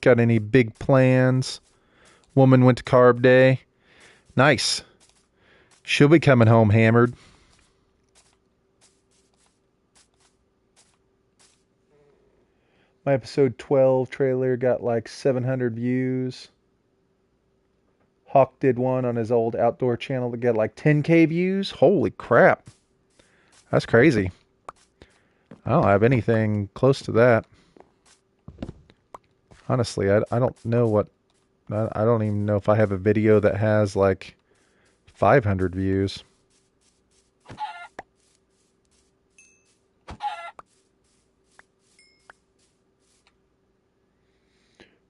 Got any big plans? Woman went to carb day. Nice. She'll be coming home hammered. My episode 12 trailer got like 700 views. Hawk did one on his old outdoor channel that got like 10K views. Holy crap. That's crazy. I don't have anything close to that. Honestly, I don't know what, I don't even know if I have a video that has like 500 views.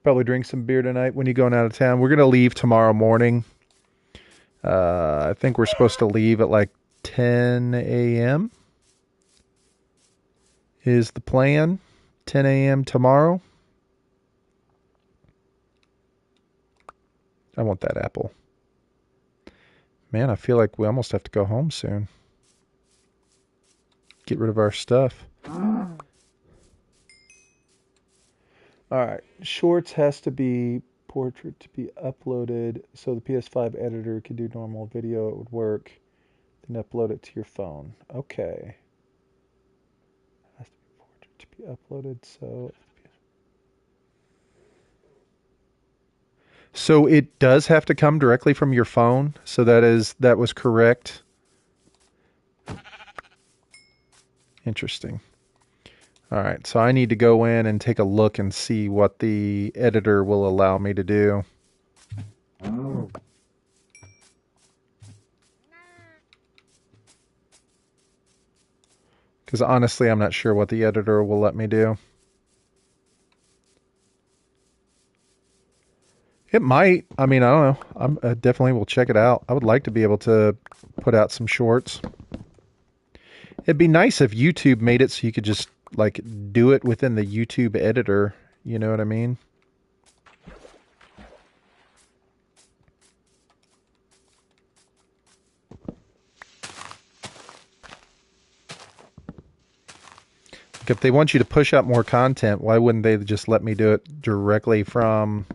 Probably drink some beer tonight when you're going out of town. We're going to leave tomorrow morning. I think we're supposed to leave at like 10 a.m. is the plan. 10 a.m. tomorrow. I want that apple. Man, I feel like we almost have to go home soon. Get rid of our stuff. All right. Shorts has to be portrait to be uploaded so the PS5 editor could do normal video. It would work. Then upload it to your phone. Okay. Has to be portrait to be uploaded so. So it does have to come directly from your phone. So that was correct. Interesting. All right, so I need to go in and take a look and see what the editor will allow me to do. Because honestly, I'm not sure what the editor will let me do. It might. I mean, I don't know. I definitely will check it out. I would like to be able to put out some shorts. It'd be nice if YouTube made it so you could just like do it within the YouTube editor. You know what I mean? Like if they want you to push out more content, why wouldn't they just let me do it directly from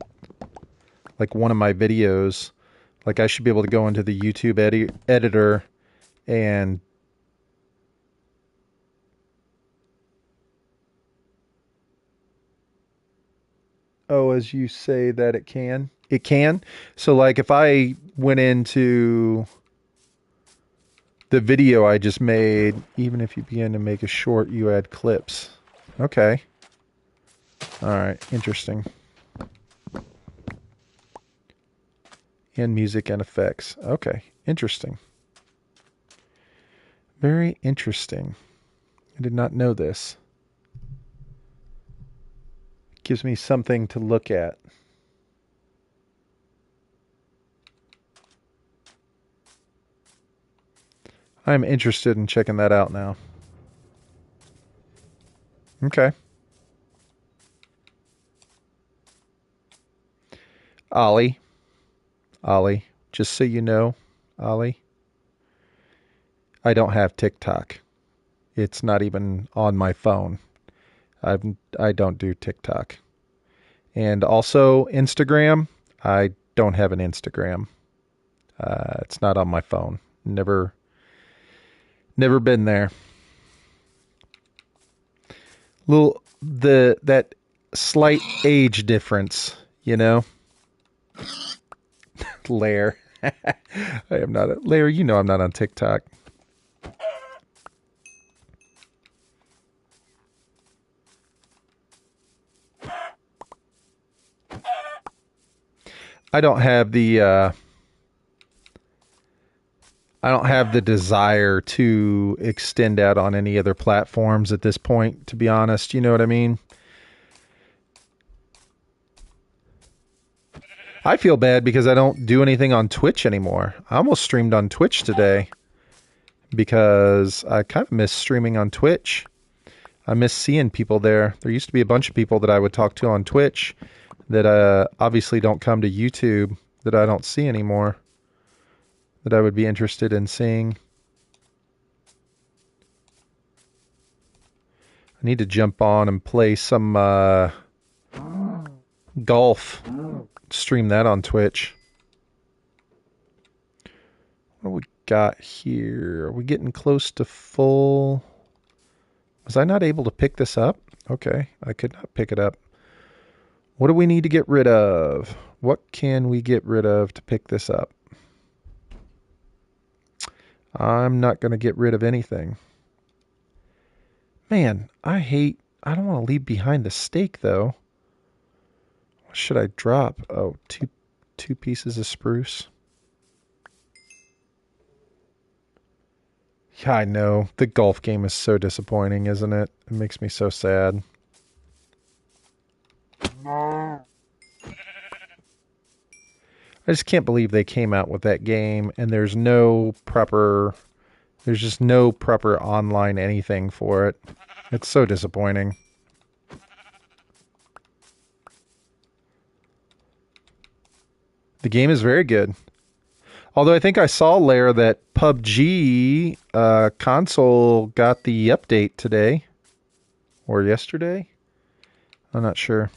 like one of my videos? Like I should be able to go into the YouTube editor and oh, as you say that it can. It can. So like if I went into the video I just made, even if you begin to make a short, you add clips. Okay. All right. Interesting. And music and effects. Okay. Interesting. Very interesting. I did not know this. Gives me something to look at. I'm interested in checking that out now. Okay. Ollie. Ollie. Just so you know, Ollie, I don't have TikTok. It's not even on my phone. I don't do TikTok. And also Instagram. I don't have an Instagram. It's not on my phone. Never been there. Little that slight age difference, you know. Lair. I am not a Lair, you know I'm not on TikTok. I don't have the I don't have the desire to extend out on any other platforms at this point, to be honest. You know what I mean? I feel bad because I don't do anything on Twitch anymore. I almost streamed on Twitch today because I kind of miss streaming on Twitch. I miss seeing people there. There used to be a bunch of people that I would talk to on Twitch that obviously don't come to YouTube that I don't see anymore that I would be interested in seeing. I need to jump on and play some golf. Stream that on Twitch. What do we got here? Are we getting close to full? Was I not able to pick this up? Okay, I could not pick it up. What do we need to get rid of? What can we get rid of to pick this up? I'm not going to get rid of anything. Man, I don't want to leave behind the steak, though. What should I drop? Oh, two pieces of spruce. Yeah, I know. The golf game is so disappointing, isn't it? It makes me so sad. I just can't believe they came out with that game and there's just no proper online anything for it. It's so disappointing. The game is very good. Although I think I saw, Lair, that PUBG console got the update today or yesterday. I'm not sure.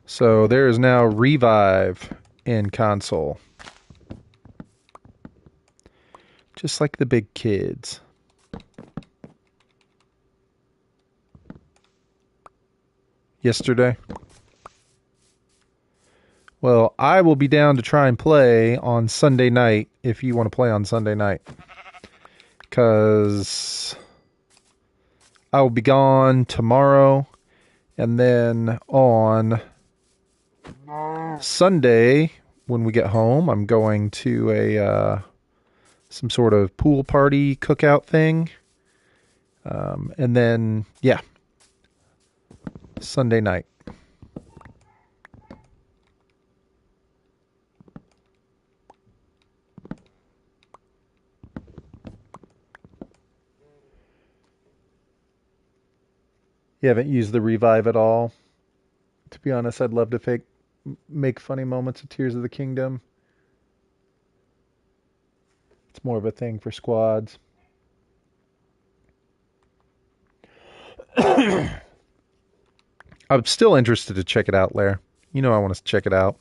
So there is now Revive in console. Just like the big kids. Yesterday. Well, I will be down to try and play on Sunday night if you want to play on Sunday night. Because I will be gone tomorrow. And then on Sunday, when we get home, I'm going to a some sort of pool party cookout thing. And then, yeah, Sunday night. You haven't used the Revive at all? To be honest, I'd love to make funny moments of Tears of the Kingdom. It's more of a thing for squads. I'm still interested to check it out, Lair. You know I want to check it out.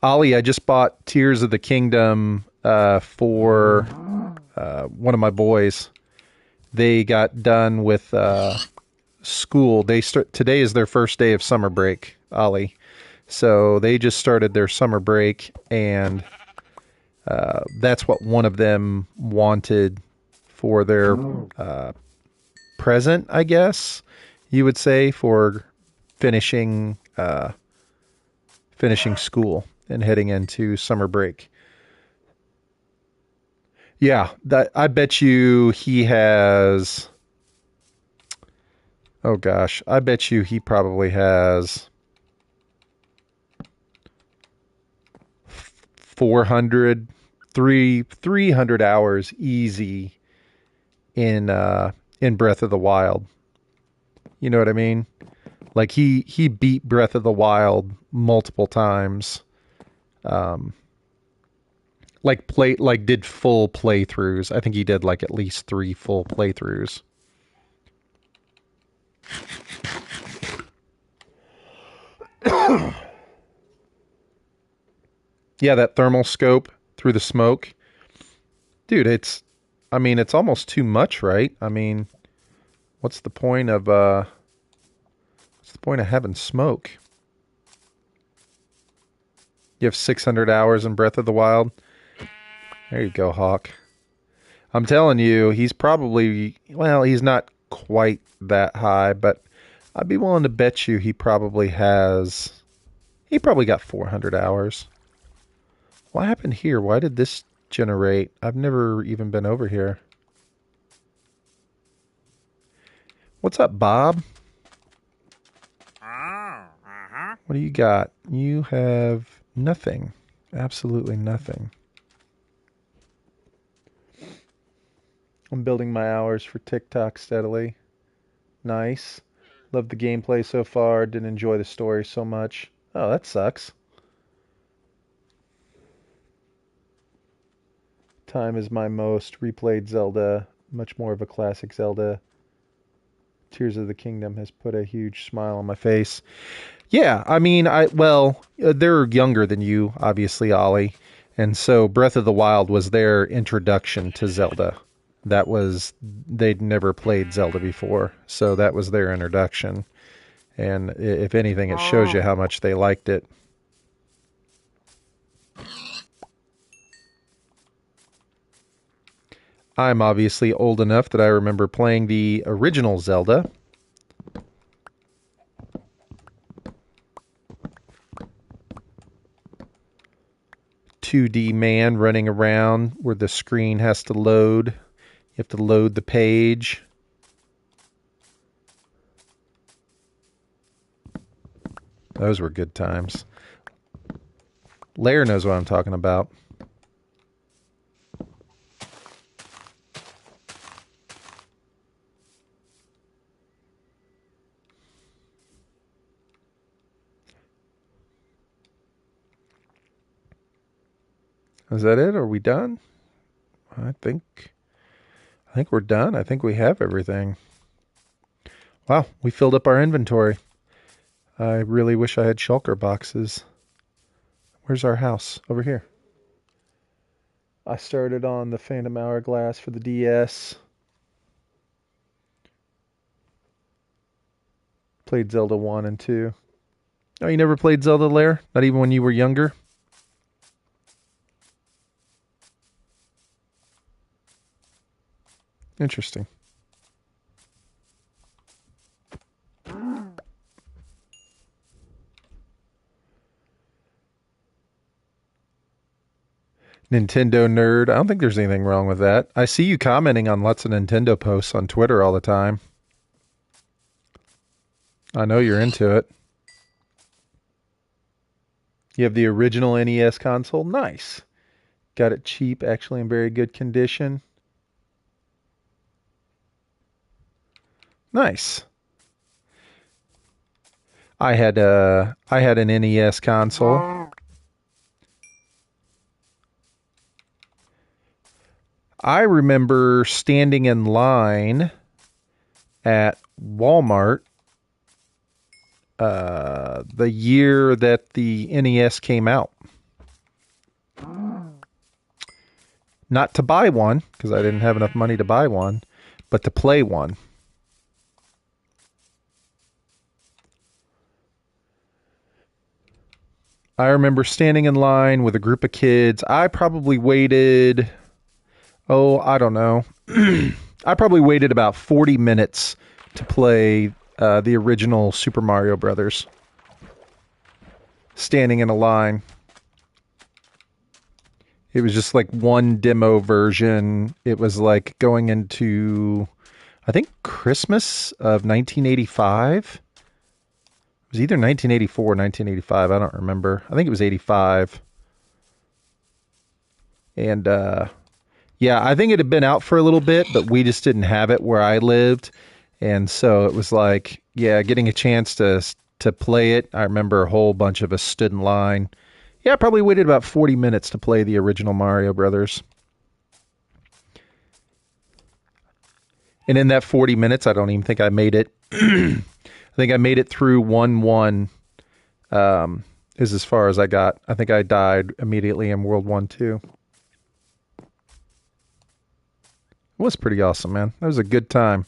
Ollie, I just bought Tears of the Kingdom for one of my boys. They got done with school. Today is their first day of summer break, Ollie. So they just started their summer break, and that's what one of them wanted for their present, I guess you would say, for finishing school and heading into summer break. Yeah, I bet you he has. Oh gosh, I bet you he probably has 300 hours easy in Breath of the Wild. You know what I mean? Like he beat Breath of the Wild multiple times. Like did full playthroughs. I think he did like at least 3 full playthroughs. Yeah, that thermal scope through the smoke. Dude, it's almost too much, right? I mean, what's the point of having smoke? You have 600 hours in Breath of the Wild. There you go, Hawk. I'm telling you, he's probably, well, he's not quite that high, but I'd be willing to bet you he probably got 400 hours. What happened here? Why did this generate? I've never even been over here. What's up, Bob? What do you got? You have nothing. Absolutely nothing. I'm building my hours for TikTok steadily. Nice. Love the gameplay so far. Didn't enjoy the story so much. Oh, that sucks. Time is my most replayed Zelda. Much more of a classic Zelda. Tears of the Kingdom has put a huge smile on my face. Yeah, I mean, they're younger than you, obviously, Ollie. And so Breath of the Wild was their introduction to Zelda. They'd never played Zelda before, so that was their introduction. And if anything, it shows you how much they liked it. I'm obviously old enough that I remember playing the original Zelda. ...2D man running around where the screen has to load. You have to load the page. Those were good times. Lair knows what I'm talking about. Is that it? Are we done? I think we're done. I think we have everything. Wow, we filled up our inventory. I really wish I had shulker boxes. Where's our house? Over here. I started on the Phantom Hourglass for the DS. Played Zelda 1 and 2. Oh, you never played Zelda Lair? Not even when you were younger? Interesting. Nintendo nerd. I don't think there's anything wrong with that. I see you commenting on lots of Nintendo posts on Twitter all the time. I know you're into it. You have the original NES console? Nice. Got it cheap, actually in very good condition. Nice. I had an NES console. I remember standing in line at Walmart the year that the NES came out. Not to buy one, because I didn't have enough money to buy one, but to play one. I remember standing in line with a group of kids. I probably waited, I don't know. I probably waited about 40 minutes to play the original Super Mario Brothers. Standing in a line. It was just like one demo version. It was like going into, I think, Christmas of 1985. It was either 1984 or 1985. I don't remember. I think it was 85. And yeah, I think it had been out for a little bit, but we just didn't have it where I lived. And so it was like, yeah, getting a chance to play it. I remember a whole bunch of us stood in line. Yeah, I probably waited about 40 minutes to play the original Mario Brothers. And in that 40 minutes, I don't even think I made it. I think I made it through 1-1 is as far as I got. I think I died immediately in World War II. It was pretty awesome, man. That was a good time.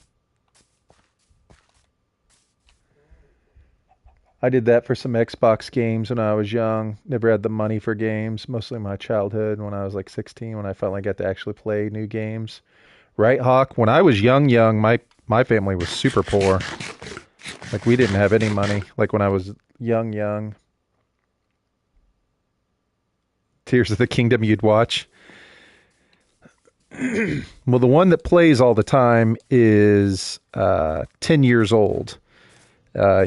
I did that for some Xbox games when I was young. Never had the money for games. Mostly my childhood when I was like 16 when I finally got to actually play new games. Right, Hawk? When I was young, my family was super poor. Like we didn't have any money. Like when I was young. Tears of the Kingdom you'd watch. Well, the one that plays all the time is 10 years old.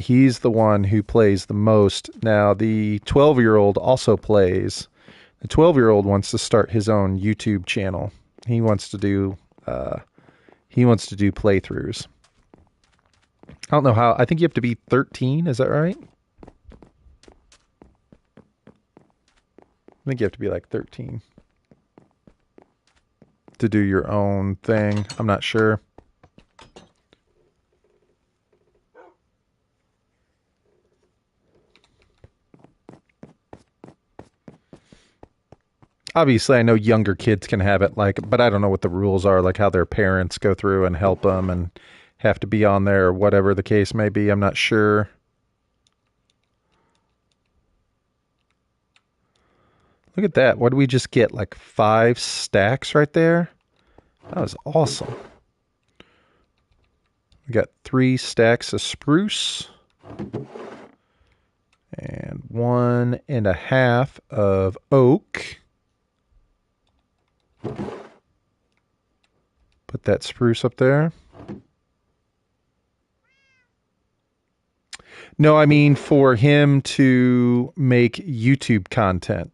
He's the one who plays the most. Now, the 12-year-old also plays. The 12-year-old wants to start his own YouTube channel. He wants to do playthroughs. I don't know how. I think you have to be 13. Is that right? I think you have to be like 13 to do your own thing. I'm not sure. Obviously, I know younger kids can have it, like, but I don't know what the rules are, like how their parents go through and help them and have to be on there or whatever the case may be. I'm not sure. Look at that. What did we just get? Like 5 stacks right there? That was awesome. We got 3 stacks of spruce and 1.5 of oak. Put that spruce up there. No, I mean for him to make YouTube content.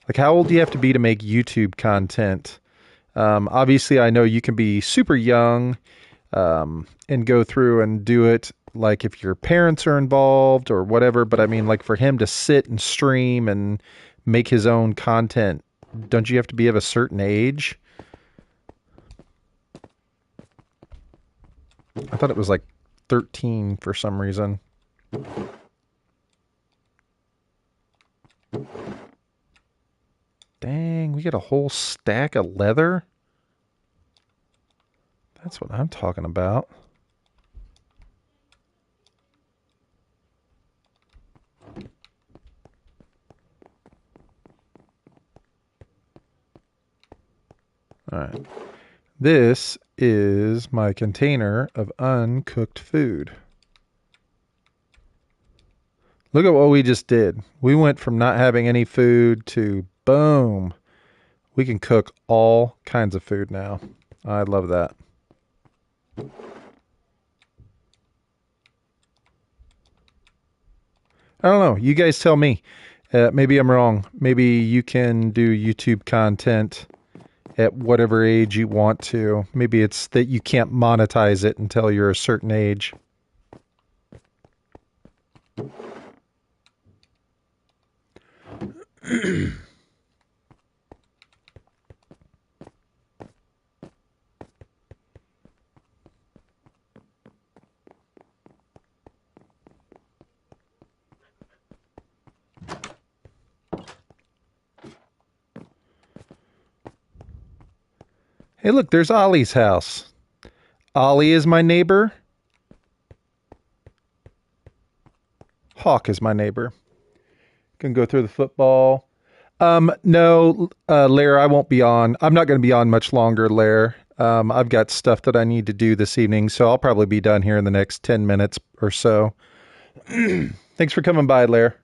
Like, how old do you have to be to make YouTube content? Obviously, I know you can be super young and go through and do it like if your parents are involved or whatever. But I mean, like for him to sit and stream and make his own content, don't you have to be of a certain age? I thought it was like 13 for some reason. Dang, we get a whole stack of leather? That's what I'm talking about. All right. This is my container of uncooked food. Look at what we just did. We went from not having any food to boom. We can cook all kinds of food now. I love that. I don't know. You guys tell me. Maybe I'm wrong. Maybe you can do YouTube content at whatever age you want to. Maybe it's that you can't monetize it until you're a certain age. Hey, look, there's Ollie's house. Ollie is my neighbor. Hawk is my neighbor. Can go through the football. No, Lair, I won't be on. I'm not going to be on much longer, Lair. I've got stuff that I need to do this evening, so I'll probably be done here in the next 10 minutes or so. Thanks for coming by, Lair.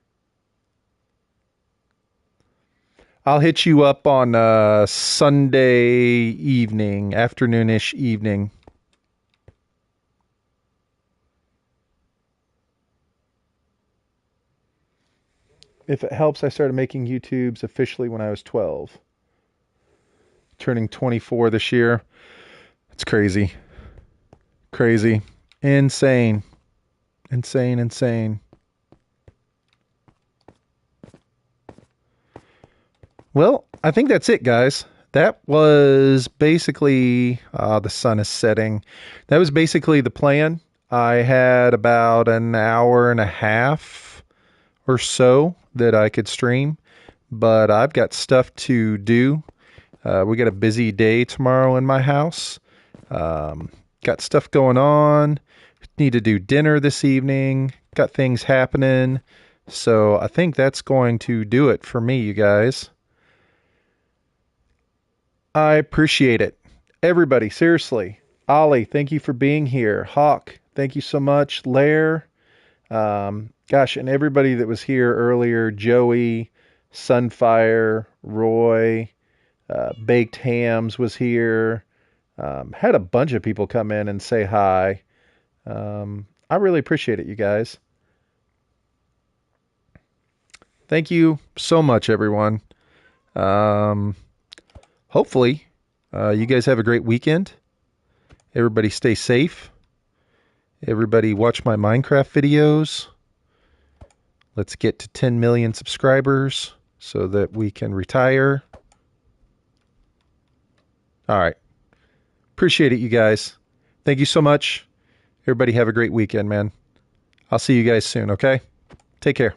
I'll hit you up on Sunday evening, afternoonish evening. If it helps, I started making YouTubes officially when I was 12. Turning 24 this year. It's crazy. Crazy. Insane. Insane, insane. Well, I think that's it, guys. That was basically, the sun is setting. That was basically the plan. I had about an hour and a half or so that I could stream, but I've got stuff to do. We got a busy day tomorrow in my house. Got stuff going on. Need to do dinner this evening. Got things happening. So I think that's going to do it for me, you guys. I appreciate it. Everybody, seriously. Ollie, thank you for being here. Hawk, thank you so much. Lair, gosh, and everybody that was here earlier, Joey, Sunfire, Roy, Baked Hams was here. Had a bunch of people come in and say hi. I really appreciate it, you guys. Thank you so much, everyone. Hopefully, you guys have a great weekend. Everybody stay safe. Everybody watch my Minecraft videos. Let's get to 10 million subscribers so that we can retire. All right. Appreciate it, you guys. Thank you so much. Everybody have a great weekend, man. I'll see you guys soon, okay? Take care.